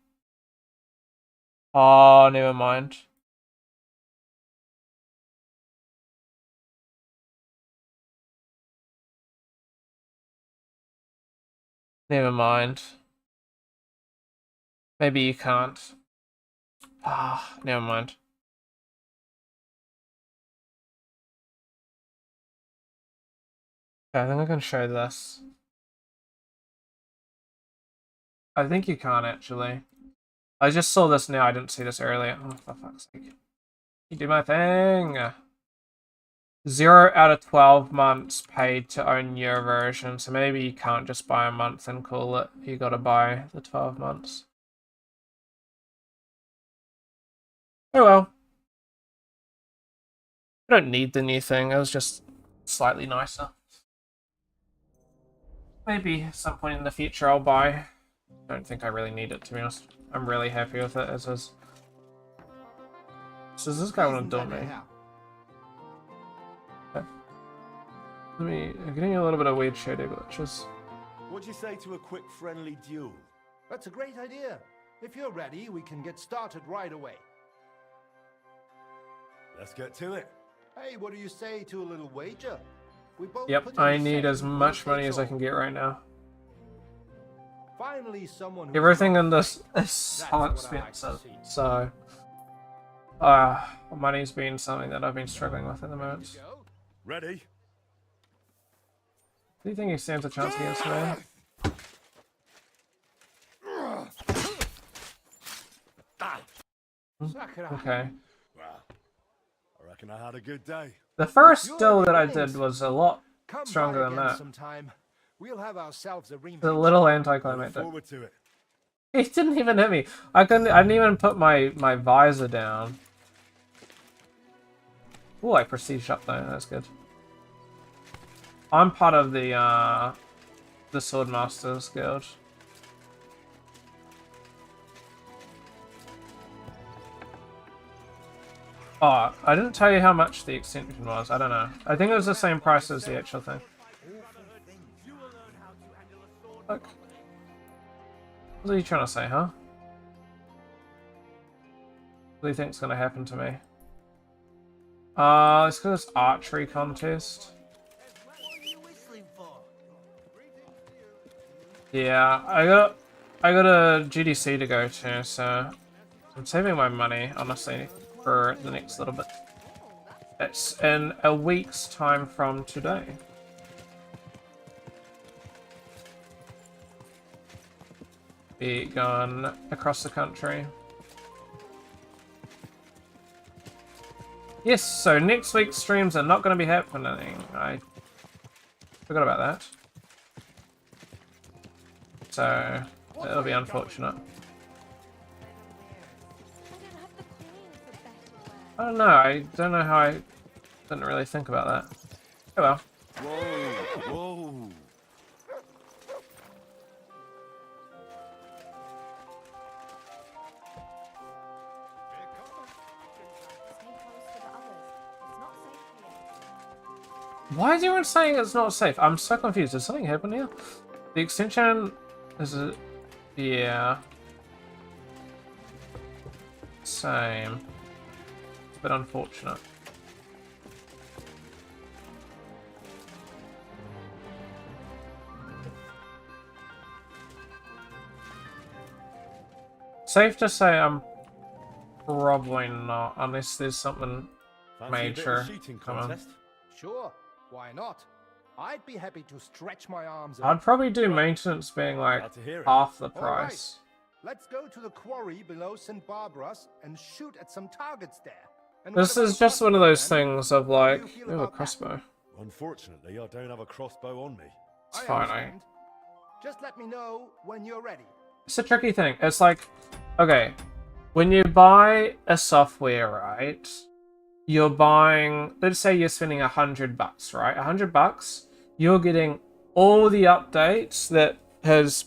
Oh, never mind. Never mind. Maybe you can't. Ah, never mind. Okay, I think I can show this. I think you can't actually. I just saw this now, I didn't see this earlier. Oh, for fuck's sake. You do my thing! 0 out of 12 months paid to own your version, so maybe you can't just buy a month and call it. You gotta buy the 12 months. Oh well. I don't need the new thing, it was just slightly nicer. Maybe at some point in the future I'll buy. I don't think I really need it, to be honest. I'm really happy with it as is. So does this guy want to dump me? Okay. I'm getting a little bit of weird shadow glitches. What'd you say to a quick friendly duel? That's a great idea. If you're ready, we can get started right away. Let's get to it. Hey, what do you say to a little wager? We both Yep, I need as much money as I can get right now. Finally, someone everything in this is so expensive, so Money's been something that I've been struggling with at the moment. Ready? Do you think he stands a chance against me? Okay. Well, I reckon I had a good day. The first duel that I did was a lot stronger than that. Sometime. We'll have ourselves a rematch. It's a little Look anticlimactic. forward to it. He didn't even hit me. I didn't even put my visor down. Oh, I prestige up though. That's good. I'm part of the Swordmasters Guild. Oh, I didn't tell you how much the extension was. I don't know. I think it was the same price as the actual thing. Look. What are you trying to say, huh? What do you think's gonna happen to me? Let's go to this archery contest. Yeah, I got a GDC to go to, so I'm saving my money, honestly, for the next little bit. It's in a week's time from today. Be going across the country. Yes, so next week's streams are not going to be happening. I forgot about that. So, it'll be unfortunate. I don't know, I don't know how I didn't really think about that. Oh well. Whoa, whoa. Why is everyone saying it's not safe? I'm so confused. Did something happen here? The extension is a... yeah. Same. It's a bit unfortunate. Safe to say I'm probably not, unless there's something major coming. Sure, why not? I'd be happy to stretch my arms out. I'd probably do maintenance being like half the price. Let's go to the quarry below St. Barbara's and shoot at some targets there. And This is just one of those things of like, oh, a crossbow. Unfortunately, I don't have a crossbow on me. It's fine, Just let me know when you're ready. It's a tricky thing. It's like, okay, when you buy a software, right? You're buying, let's say you're spending $100, right? $100, you're getting all the updates that has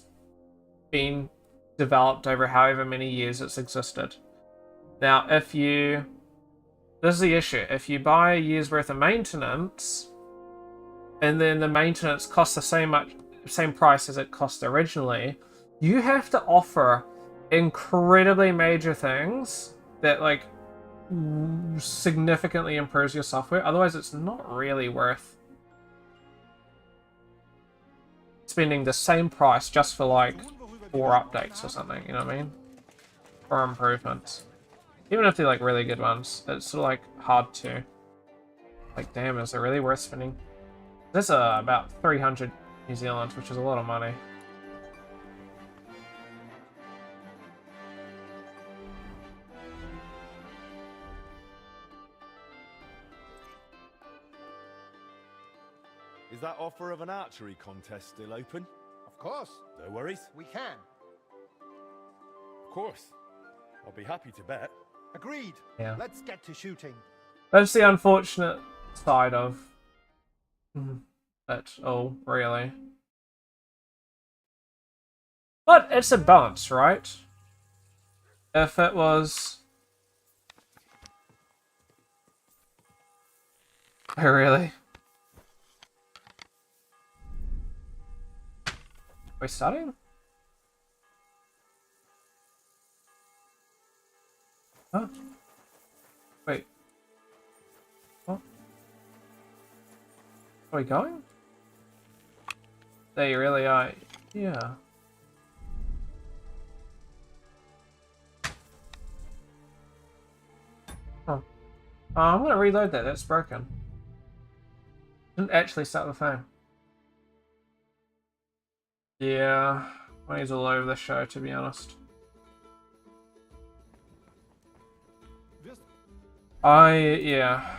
been developed over however many years it's existed. Now, this is the issue. If you buy a year's worth of maintenance, and then the maintenance costs the same price as it cost originally, you have to offer incredibly major things that like significantly improves your software. Otherwise, it's not really worth spending the same price just for like 4 updates or something. You know what I mean? Or improvements. Even if they're like really good ones, it's sort of like hard to like. Damn, is it really worth spending? This is about 300 New Zealand, which is a lot of money. Is that offer of an archery contest still open? Of course. No worries. We can. Of course. I'll be happy to bet. Agreed. Yeah. Let's get to shooting. That's the unfortunate side of it all, really. But it's a balance, right? If it was... Oh, really? Are we starting? Huh? Wait. What? Are we going? There you really are. Yeah. Oh, I'm gonna reload that. That's broken. Didn't actually start the thing. Yeah, money's all over the show, to be honest. Yeah.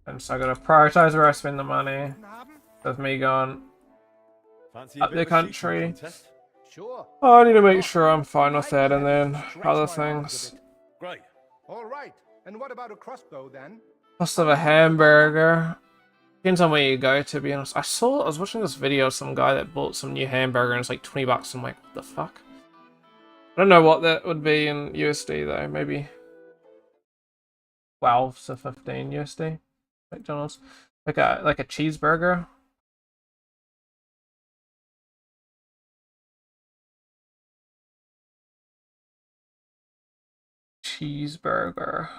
And so I gotta prioritize where I spend the money. With me going up the country. Sure. I need to make sure I'm fine with that, and then other things. Great. All right. And what about a crossbow then? Cost of a hamburger. Depends on where you go, to be honest. I was watching this video of some guy that bought some new hamburger and it's like 20 bucks. I'm like, what the fuck? I don't know what that would be in USD though. Maybe 12 to 15 USD. McDonald's. Like a cheeseburger. Cheeseburger.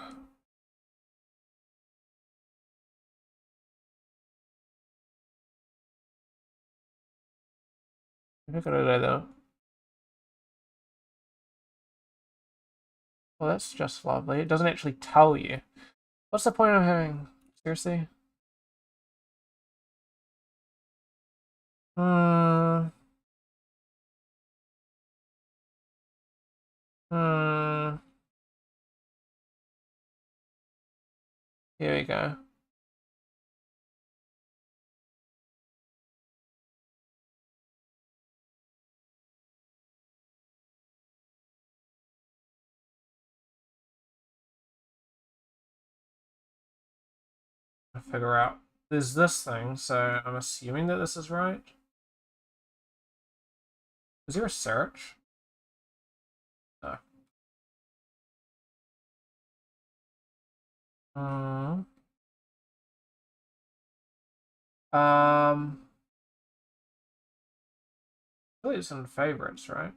Look at it though. Well, that's just lovely. It doesn't actually tell you. What's the point of having... Seriously? Hmm. Hmm. Here we go. Figure out. There's this thing, so I'm assuming that this is right. Is there a search? No. I think it's in favorites, right?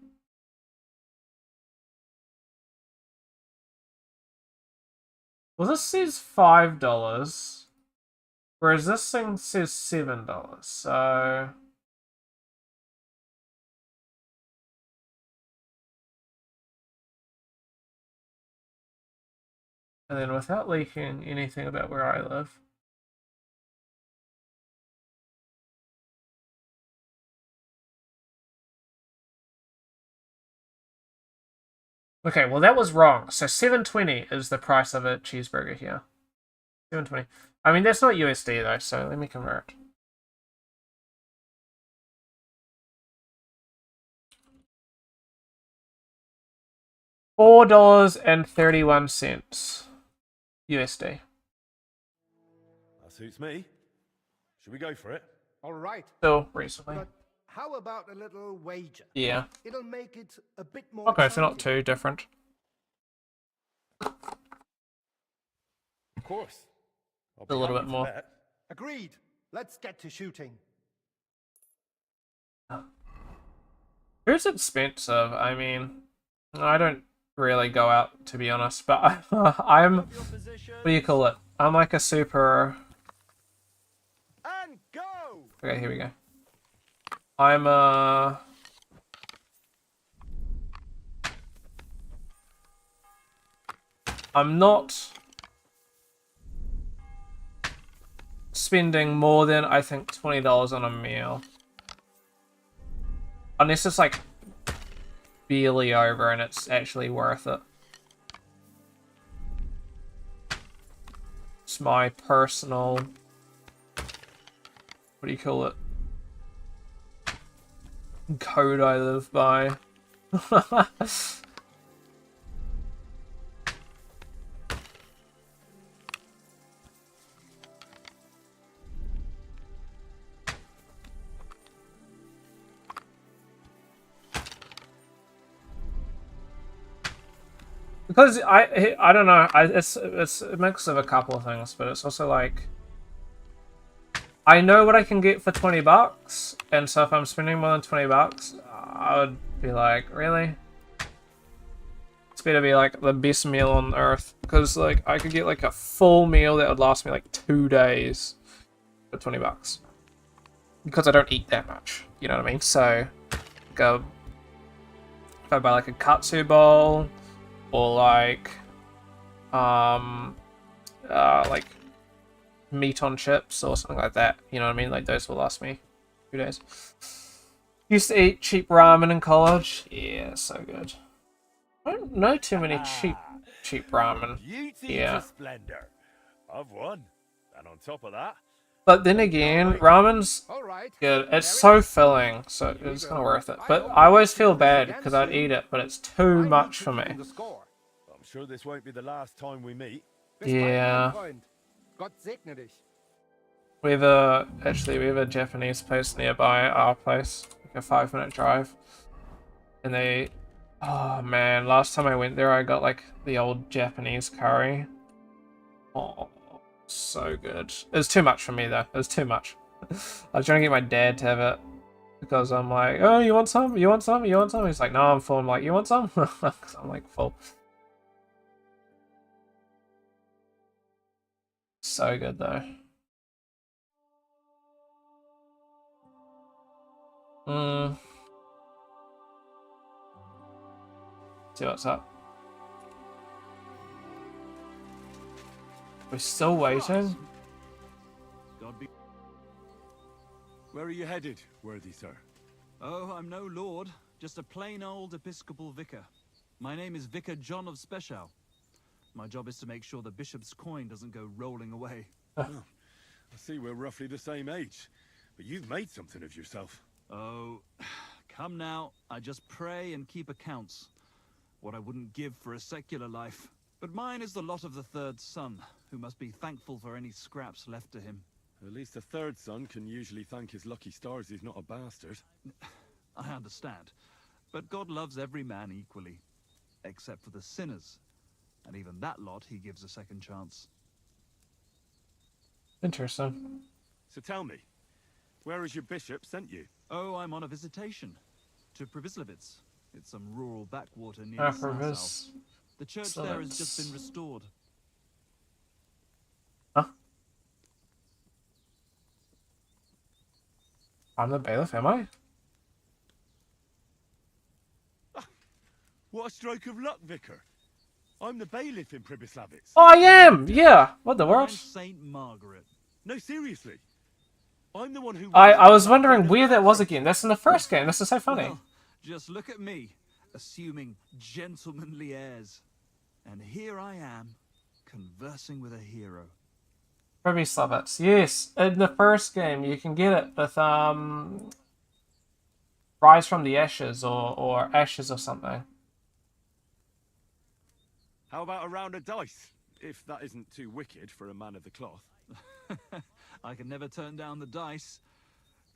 Well, this says $5, whereas this thing says $7, so... And then without leaking anything about where I live... Okay, well that was wrong. So $7.20 is the price of a cheeseburger here. $7.20. I mean, that's not USD though, so let me convert. $4.31 USD. That suits me. Should we go for it? All right. Still recently. But how about a little wager? Yeah. It'll make it a bit more Okay, so not exciting. too different. Of course. A little bit more. Agreed. Let's get to shooting. It's expensive. I mean, I don't really go out, to be honest, but I'm... What do you call it? I'm like a super... And go! Okay, here we go. I'm not spending more than, I think, $20 on a meal. Unless it's like barely over and it's actually worth it. It's my personal... What do you call it? Code I live by. Because I don't know, it's a mix of a couple of things, but it's also like I know what I can get for 20 bucks, and so if I'm spending more than 20 bucks, I would be like, really? It's better be like the best meal on earth, because like I could get like a full meal that would last me like 2 days for 20 bucks. Because I don't eat that much, you know what I mean? So, like if I buy like a katsu bowl, or like, like meat on chips or something like that. You know what I mean? Like those will last me 2 days. Used to eat cheap ramen in college. Yeah, so good. I don't know too many cheap ramen. Beauty Yeah. to splendor. I've won. And on top of that, But then again, ramen's good. It's so filling, so it's kind of worth it. But I always feel bad because I'd eat it, but it's too much for me. I'm sure this won't be the last time we meet. Yeah. Gott segne dich. We have a Japanese place nearby our place, like a 5-minute drive. And they, oh man, last time I went there I got like the old Japanese curry. Oh, so good. It was too much for me though. It was too much. I was trying to get my dad to have it because I'm like, oh, you want some? You want some? You want some? He's like, no, I'm full. I'm like, you want some? I'm like, full. So good though. See what's up. We're still waiting. Where are you headed, worthy sir? Oh, I'm no lord, just a plain old episcopal vicar. My name is Vicar John of Spechow. My job is to make sure the bishop's coin doesn't go rolling away. Oh, I see we're roughly the same age, but you've made something of yourself. Oh, come now, I just pray and keep accounts. What I wouldn't give for a secular life. But mine is the lot of the third son, who must be thankful for any scraps left to him. At least the third son can usually thank his lucky stars he's not a bastard. I understand. But God loves every man equally. Except for the sinners. And even that lot he gives a second chance. Interesting. So tell me, where has your bishop sent you? Oh, I'm on a visitation. To Pribyslavitz. It's some rural backwater near Sasau. The church there has just been restored. Huh? I'm the bailiff, am I? What a stroke of luck, Vicar. I'm the bailiff in Pribyslavitz. Oh, I am! Yeah! What the world? I'm Saint Margaret. No, seriously. I'm the one who... I was wondering where that was again. That's in the first game. This is so funny. Well, just look at me, assuming gentlemanly airs. And here I am, conversing with a hero. Pribyslavitz. Yes, in the first game you can get it with Rise from the Ashes or Ashes or something. How about a round of dice? If that isn't too wicked for a man of the cloth. I can never turn down the dice.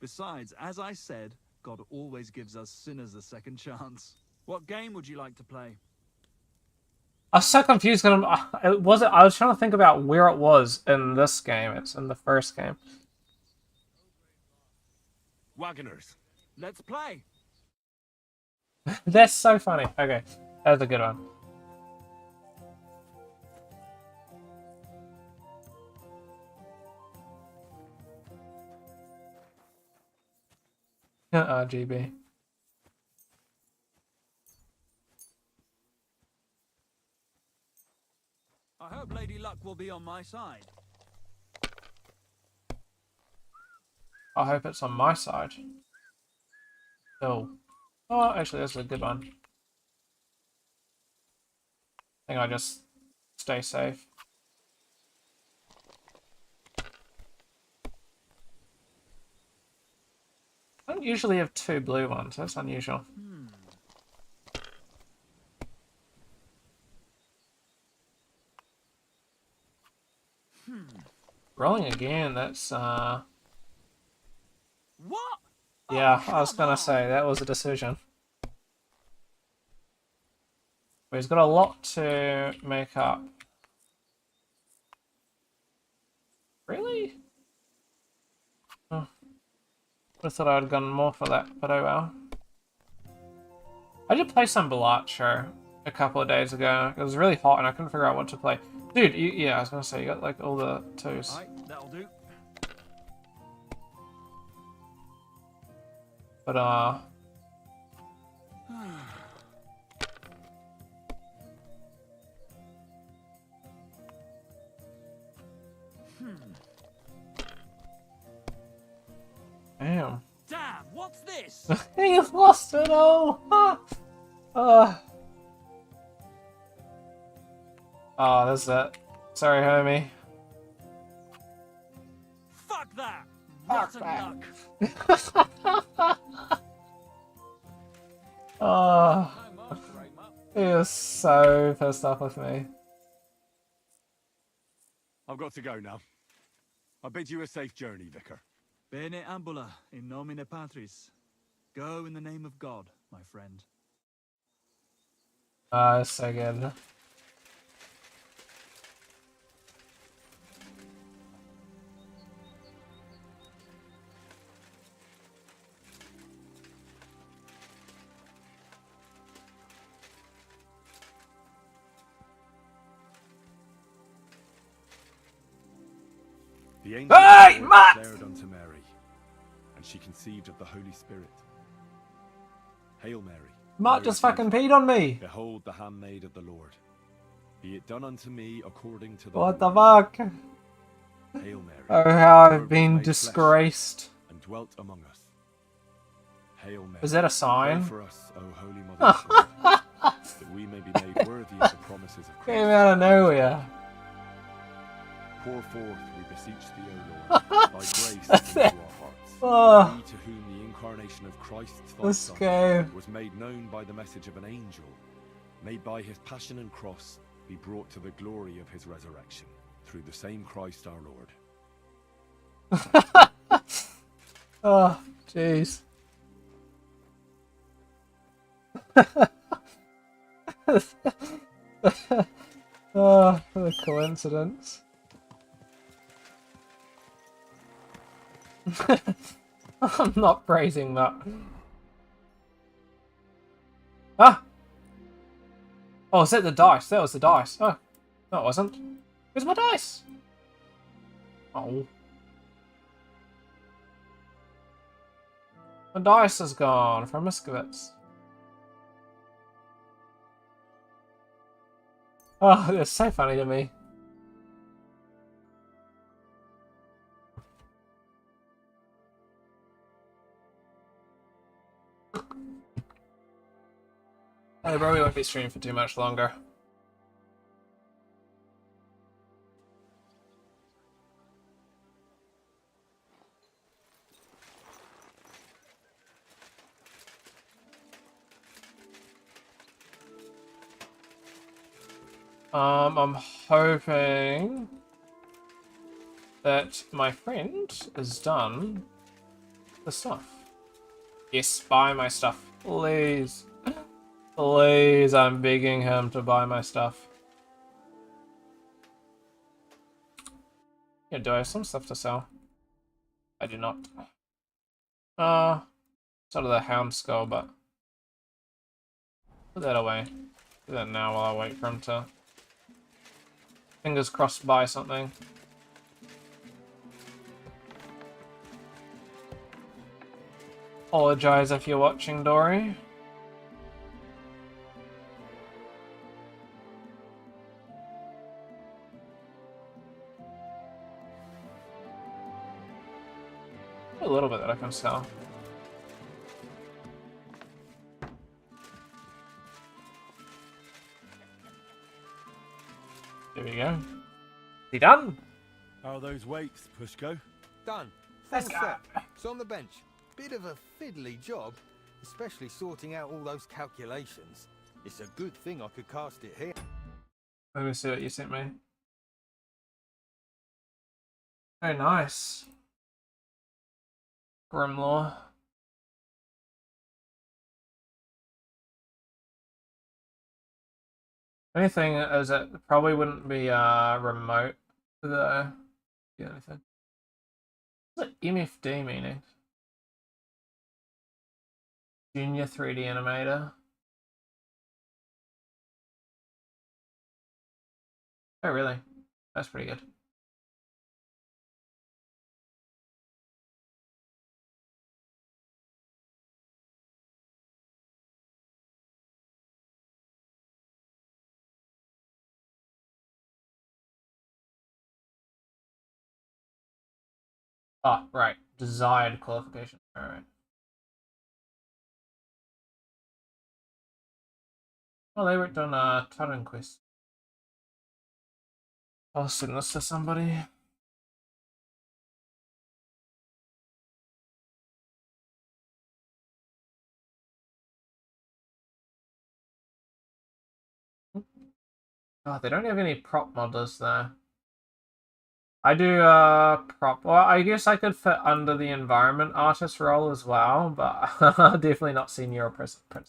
Besides, as I said, God always gives us sinners a second chance. What game would you like to play? I was so confused because I was trying to think about where it was in this game. It's in the first game. Wagoners. Let's play. That's so funny. Okay, that was a good one. RGB. I hope Lady Luck will be on my side. I hope it's on my side. Oh. Oh, actually, that's a good one. I think I'll just stay safe. I don't usually have 2 blue ones. That's unusual. Rolling again, that's What? yeah, I was gonna say that was a decision. But he's got a lot to make up. Really? Oh. I thought I'd gone more for that, but oh well. I did play some Balacho a couple of days ago. It was really hot and I couldn't figure out what to play. Dude, yeah, I was gonna say, you got like all the 2s. Alright, that'll do. But, What's this? You've lost it all! Oh, that's it. Sorry, homie. Fuck that! Fuck Rotten that. luck! Oh, he is so pissed off with me. I've got to go now. I bid you a safe journey, Vicar. Bene ambula in nomine Patris. Go in the name of God, my friend. It's so good. The angel Hey, of the Lord Matt! declared unto Mary, and she conceived of the Holy Spirit. Hail Mary. Matt Mary just said, fucking peed on me. Behold the handmaid of the Lord. Be it done unto me according to the What the Lord. fuck? Hail Mary. Oh, how the I've Word been was made flesh disgraced. and dwelt among us. Hail Mary. Is that a Pray sign? for us, O Holy Mother of God, that we may be made worthy of the promises of Christ. Came out of nowhere. Pour forth, we beseech thee, O Lord, thy grace into our hearts. Oh. We to whom the incarnation of Christ, thy Let's Son, go. was made known by the message of an angel, may by his passion and cross be brought to the glory of his resurrection, through the same Christ our Lord. Oh, jeez. Oh, the coincidence. I'm not praising that. Ah! Oh, is that the dice? That was the dice. Oh, no, it wasn't. Where's my dice? Oh. My dice is gone from Miskowitz. Oh, that's so funny to me. I probably won't be streaming for too much longer. I'm hoping that my friend is done the stuff. Yes, buy my stuff, please. Please, I'm begging him to buy my stuff. Yeah, do I have some stuff to sell? I do not. Sort of the hound skull, but put that away. Do that now while I wait for him to fingers crossed buy something. Apologize if you're watching, Dory. A little bit that I can sell. There we go. He done? How are those weights, Pushko? Done. Let's Full go. set. It's on the bench. Bit of a fiddly job, especially sorting out all those calculations. It's a good thing I could cast it here. Let me see what you sent me. Oh, nice. Grimlaw. Only thing is it probably wouldn't be remote though. Yeah, anything. What's MFD meaning? Junior 3D animator. Oh really? That's pretty good. Oh, right. Desired qualification. Alright. Oh, they worked on Turing Quest. I'll send this to somebody. Oh, they don't have any prop modders there. I do prop. Well, I guess I could fit under the environment artist role as well, but definitely not senior or principal.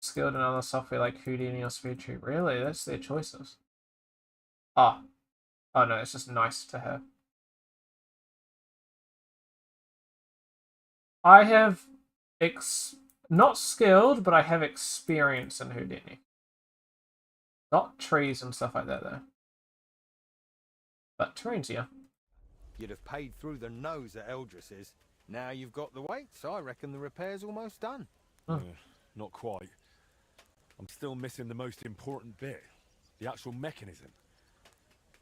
Skilled in other software like Houdini or SpeedTree. Really? That's their choices. Oh. Oh no, it's just nice to have. I have not skilled, but I have experience in Houdini. Not trees and stuff like that though. But terrain's here. You'd have paid through the nose at Eldris's. Now you've got the weights, I reckon the repair's almost done. Not quite. I'm still missing the most important bit. The actual mechanism.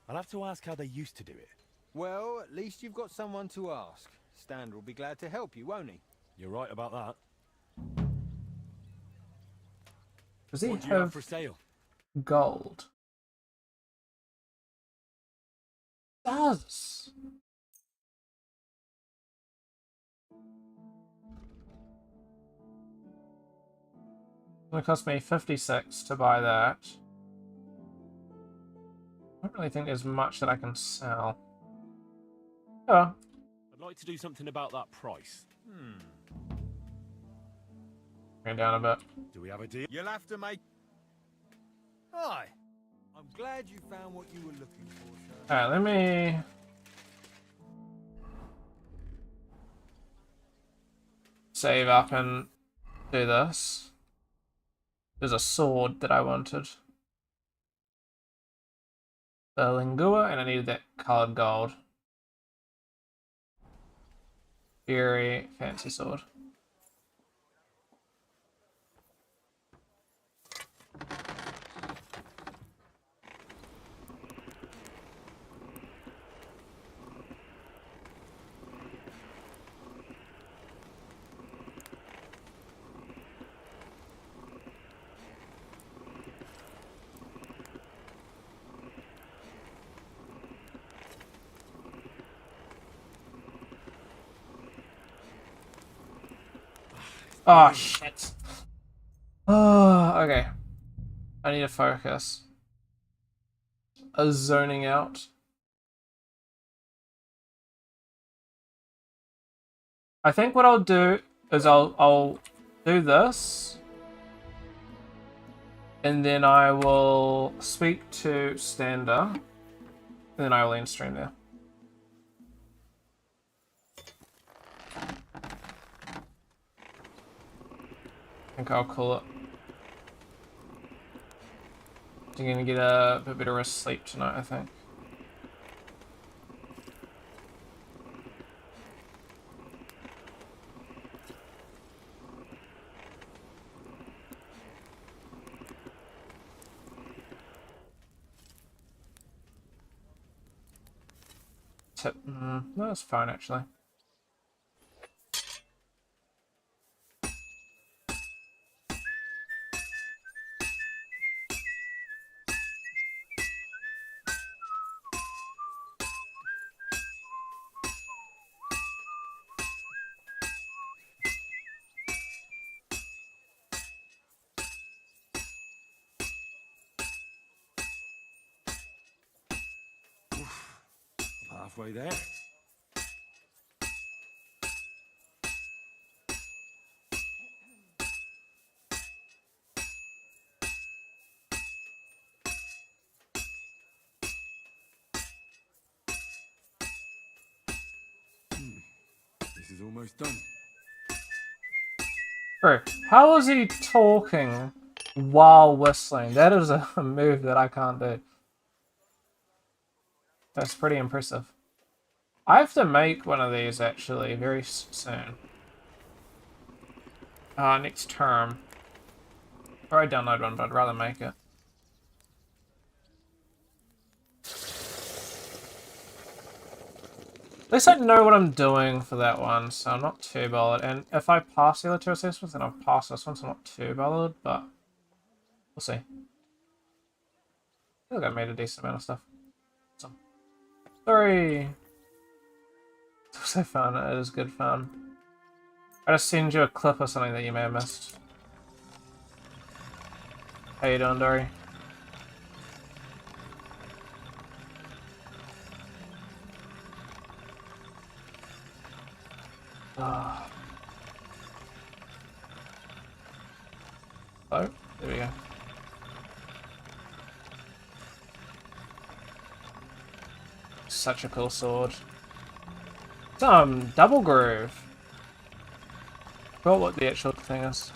I'll have to ask how they used to do it. Well, at least you've got someone to ask. Stander will be glad to help you, won't he? You're right about that. Does he what do you have for sale? Gold? Does. It's gonna cost me 56 to buy that. I don't really think there's much that I can sell. Oh. I'd like to do something about that price. Bring it down a bit. Do we have a deal? You'll have to make... Hi. I'm glad you found what you were looking for, sir. Alright, let me... save up and do this. There's a sword that I wanted. The lingua, and I needed that colored gold. Very fancy sword. Oh, shit. Oh, okay. I need to focus. Zoning out. I think what I'll do is I'll do this. And then I will speak to Stander. And then I will end stream there. I think I'll call it. You're gonna get a bit better of sleep tonight, I think. No, that's fine actually. Halfway there. This is almost done. Bro, how is he talking while whistling? That is a move that I can't do. That's pretty impressive. I have to make one of these actually very soon. Next term. Or I download one, but I'd rather make it. At least I know what I'm doing for that one, so I'm not too bothered. And if I pass the other two assessments, then I'll pass this one, so I'm not too bothered, but we'll see. I feel like I made a decent amount of stuff. Awesome. 3. It's so fun. It is good fun. I just send you a clip or something that you may have missed. How you doing, Dory? Oh, there we go. Such a cool sword. Some double groove. Forgot what the actual thing is.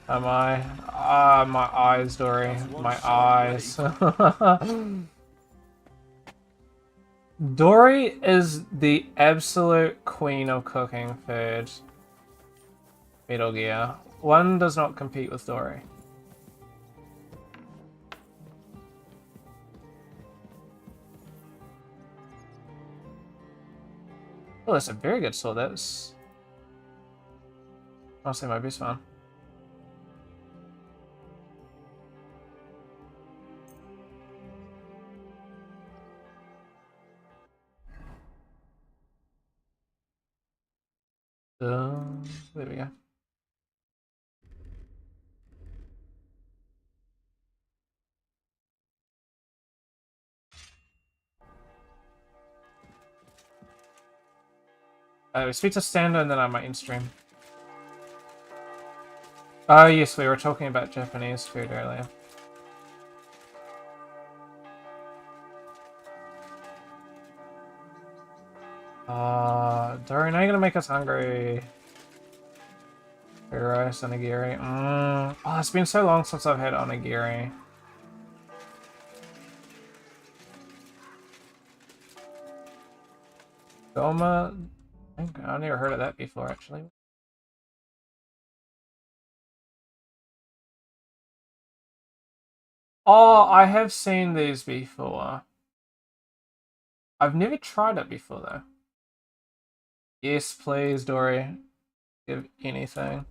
Am I? Ah, my eyes, Dory. My eyes. Dory is the absolute queen of cooking food. Metal Gear. One does not compete with Dory. Oh, that's a very good sword. That's honestly my best one. There we go. We speak to Standa and then I might in-stream. Oh yes, we were talking about Japanese food earlier. Dory, now you're gonna make us hungry. Rice, onigiri. Oh, it's been so long since I've had onigiri. Goma? I've never heard of that before, actually. Oh, I have seen these before. I've never tried it before, though. Yes, please, Dory. Give anything.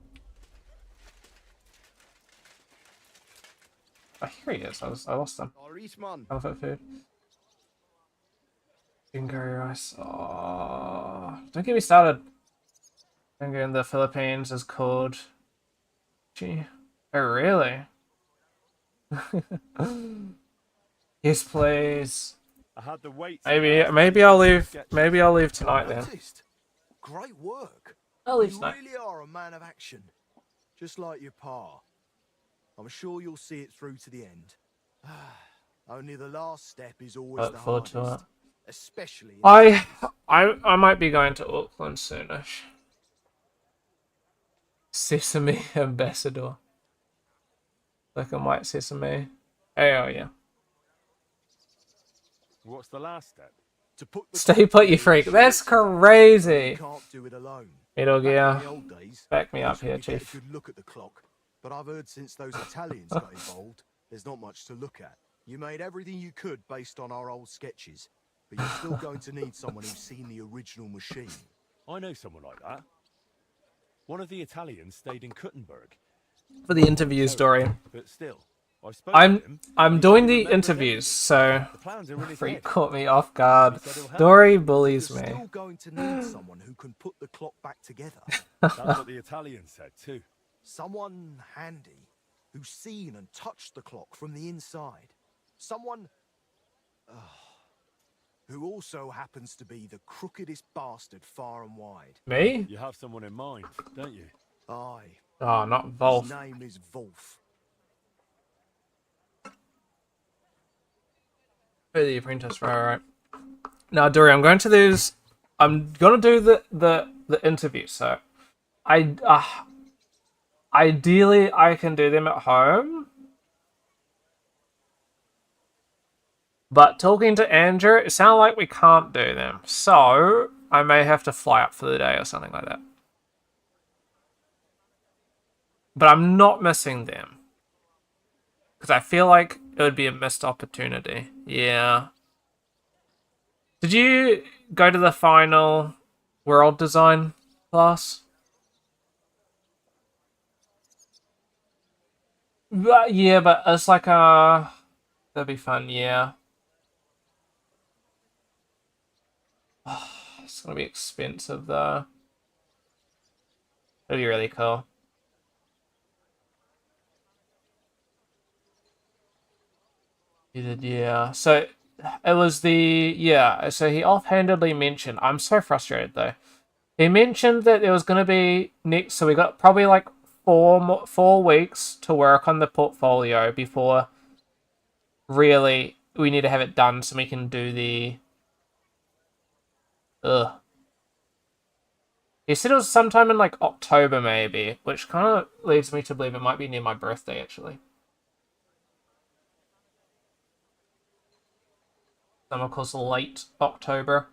Oh, here he is. I lost him. Elephant food. Chicken curry rice. Oh, don't get me started. Finger in the Philippines is called. Gee. Oh, really? Yes, please. I had the weight. Maybe I'll leave. Maybe I'll leave tonight then. Great work. I'll leave You tonight. really are a man of action, just like your pa. I'm sure you'll see it through to the end. Only the last step is always Look the forward to hardest, it. especially. I might be going to Auckland soonish. Sesame ambassador. Black and white sesame. Hey, oh yeah. What's the last step? To put the Stay put, you freak. That's crazy. You can't do it alone. Metal Gear. Back in the old days, Back me up usually here, we get Chief. a good look at the clock, but I've heard since those Italians got involved, there's not much to look at. You made everything you could based on our old sketches, but you're still going to need someone who's seen the original machine. I know someone like that. One of the Italians stayed in Kuttenberg. For the interview story. But still, I spoke to him. I'm doing the interviews, so freak caught me off guard. Dory bullies me. You're still going to need someone who can put the clock back together. That's what the Italian said too. Someone handy who's seen and touched the clock from the inside. Someone who also happens to be the crookedest bastard far and wide. Me? You have someone in mind, don't you? Aye. Oh, not Wolf. His name is Wolf. Oh, the apprentice, right. Now, Dory, I'm going to these. I'm gonna do the interview. So, ideally I can do them at home. But talking to Andrew, it sounds like we can't do them. So, I may have to fly up for the day or something like that. But I'm not missing them. Because I feel like it would be a missed opportunity. Yeah. Did you go to the final world design class? Yeah, but it's like that'd be fun. Yeah. It's gonna be expensive though. It'd be really cool. He did, yeah. So it was so he offhandedly mentioned, I'm so frustrated though. He mentioned that there was going to be next, so we got probably like 4 weeks to work on the portfolio before really we need to have it done so we can do the. Ugh. He said it was sometime in like October maybe, which kind of leads me to believe it might be near my birthday actually. Of course, late October.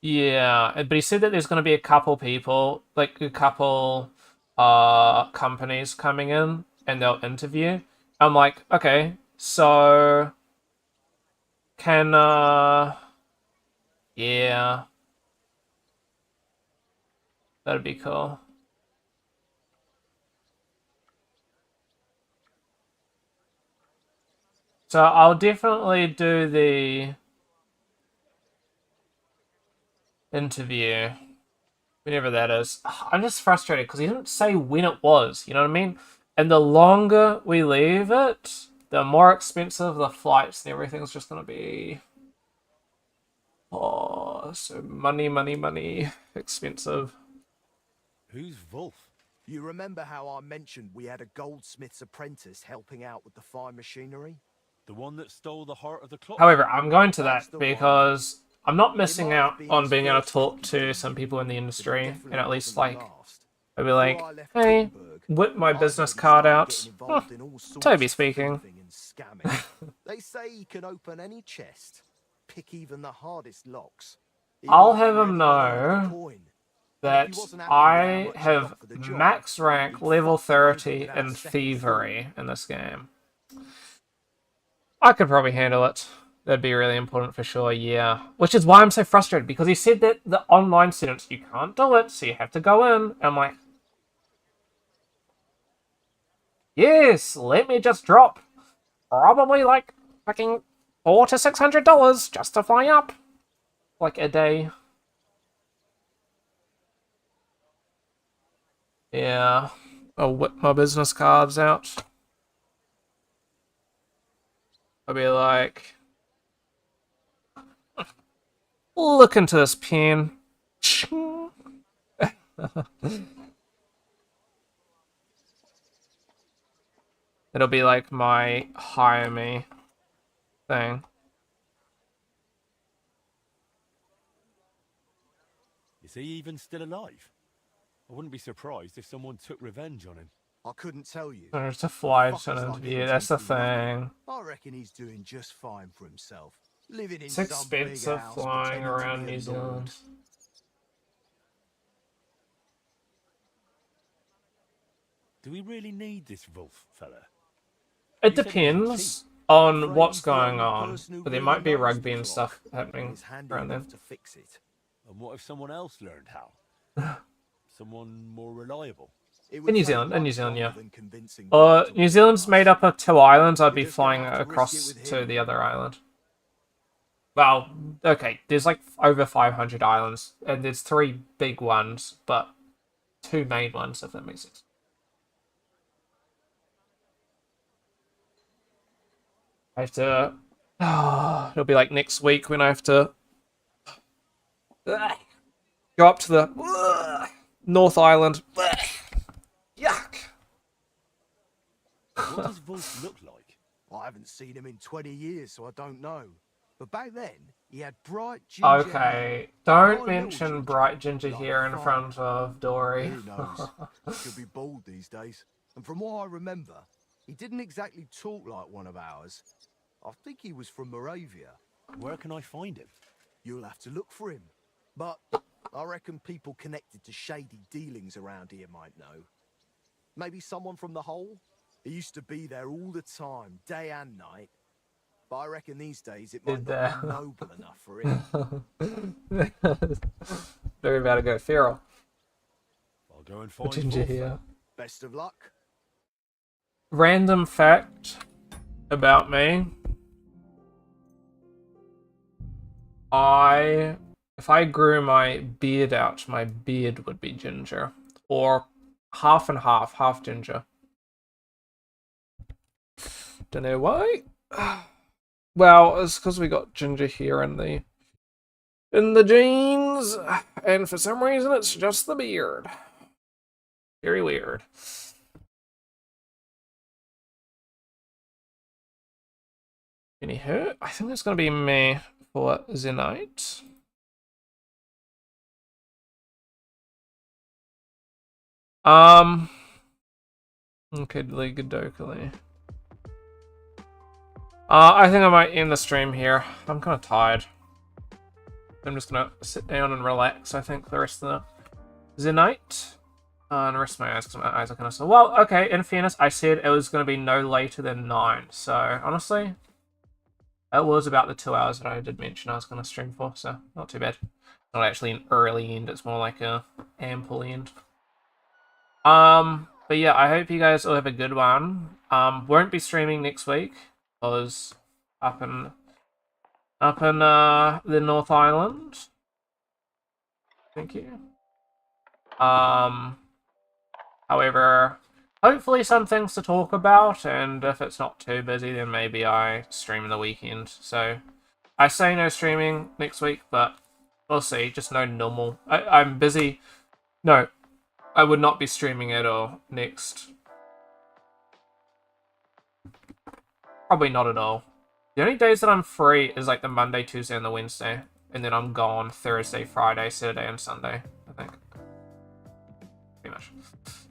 Yeah, but he said that there's going to be a couple people, like a couple companies coming in and they'll interview. I'm like, okay, so can yeah, that'd be cool. So I'll definitely do the interview, whenever that is. I'm just frustrated because he didn't say when it was, you know what I mean? And the longer we leave it, the more expensive the flights and everything's just going to be. Oh, so money, expensive. Who's Wolf? You remember how I mentioned we had a goldsmith's apprentice helping out with the fine machinery? The one that stole the heart of the clock? However, I'm going to that because I'm not missing out on being able to talk to some people in the industry and at least like I'd be like, hey, whip my business card out. Toby speaking. They say he can open any chest, pick even the hardest locks. I'll have him know that I have max rank level 30 in thievery in this game. I could probably handle it. That'd be really important for sure, yeah. Which is why I'm so frustrated, because he said that the online students, you can't do it, so you have to go in. And I'm like, yes, let me just drop probably like fucking $400 to $600 just to fly up. Like a day. Yeah. I'll whip my business cards out. I'll be like, look into this pen. It'll be like my hire me thing. Is he even still alive? I wouldn't be surprised if someone took revenge on him. I couldn't tell you. There's a fly to an interview, that's the thing. I reckon he's doing just fine for himself. Living in It's expensive flying around New Zealand. Do we really need this Wolf fella? It depends on what's going on, but there might be rugby and stuff happening around then. And what if someone else learned how? Someone more reliable? In New Zealand, yeah. New Zealand's made up of 2 islands. I'd be flying across to the other island. Well, okay, there's like over 500 islands, and there's 3 big ones, but 2 main ones, if that makes sense. I have to. It'll be like next week when I have to go up to the North Island. Yuck. What does Wolf look like? I haven't seen him in 20 years, so I don't know. But back then, he had bright ginger Okay, don't mention bright ginger hair in front of Dory. Who knows? He could be bald these days. And from what I remember, he didn't exactly talk like one of ours. I think he was from Moravia. Where can I find him? You'll have to look for him. But I reckon people connected to shady dealings around here might know. Maybe someone from the Hole? He used to be there all the time, day and night. but I reckon these days it might Did not be noble enough for him. Very about to go feral. I'll go and find Ginger Wolf here. then. Best of luck. Random fact about me. If I grew my beard out, my beard would be ginger. Or half and half, half ginger. Don't know why. Well, it's because we got ginger here in the genes, and for some reason it's just the beard. Very weird. Anywho, I think that's gonna be me for the night. Okay, Godokily. I think I might end the stream here. I'm kind of tired. I'm just gonna sit down and relax, I think, for the rest of the night. And rest my eyes, because my eyes are kind of sore. Well, okay, in fairness, I said it was going to be no later than 9. So, honestly, it was about the 2 hours that I did mention I was going to stream for, so not too bad. Not actually an early end, it's more like a ample end. But yeah, I hope you guys all have a good one. Won't be streaming next week, because up in the North Island. Thank you. However, hopefully some things to talk about, and if it's not too busy, then maybe I stream in the weekend. So, I say no streaming next week, but we'll see. Just no normal. I'm busy. No, I would not be streaming at all next. Probably not at all. The only days that I'm free is like the Monday, Tuesday, and the Wednesday. And then I'm gone Thursday, Friday, Saturday, and Sunday, I think. Pretty much.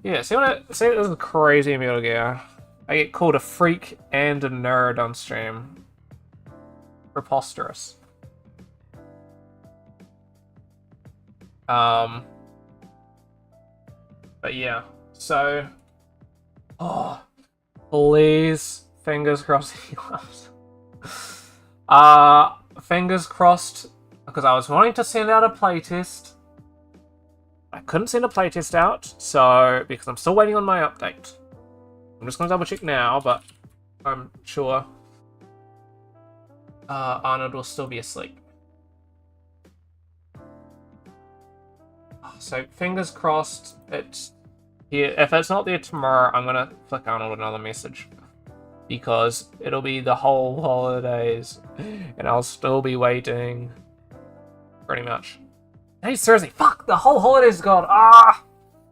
Yeah, see this is crazy Metal Gear. I get called a freak and a nerd on stream. Preposterous. But yeah, so please, fingers crossed he loves. Fingers crossed, because I was wanting to send out a playtest. I couldn't send a playtest out, so because I'm still waiting on my update. I'm just gonna double check now, but I'm sure Arnold will still be asleep. So fingers crossed it's here. If it's not there tomorrow, I'm gonna flick Arnold another message, because it'll be the whole holidays and I'll still be waiting. Pretty much. Hey, Thursday. Fuck, the whole holiday's gone. Ah!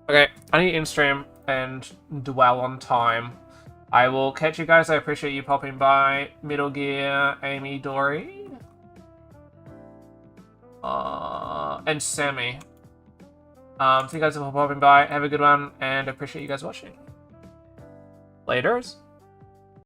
Okay, I need to end stream and dwell on time. I will catch you guys. I appreciate you popping by. Metal Gear, Amy, Dory. And Sammy. Thank you guys for popping by. Have a good one, and I appreciate you guys watching. Laters.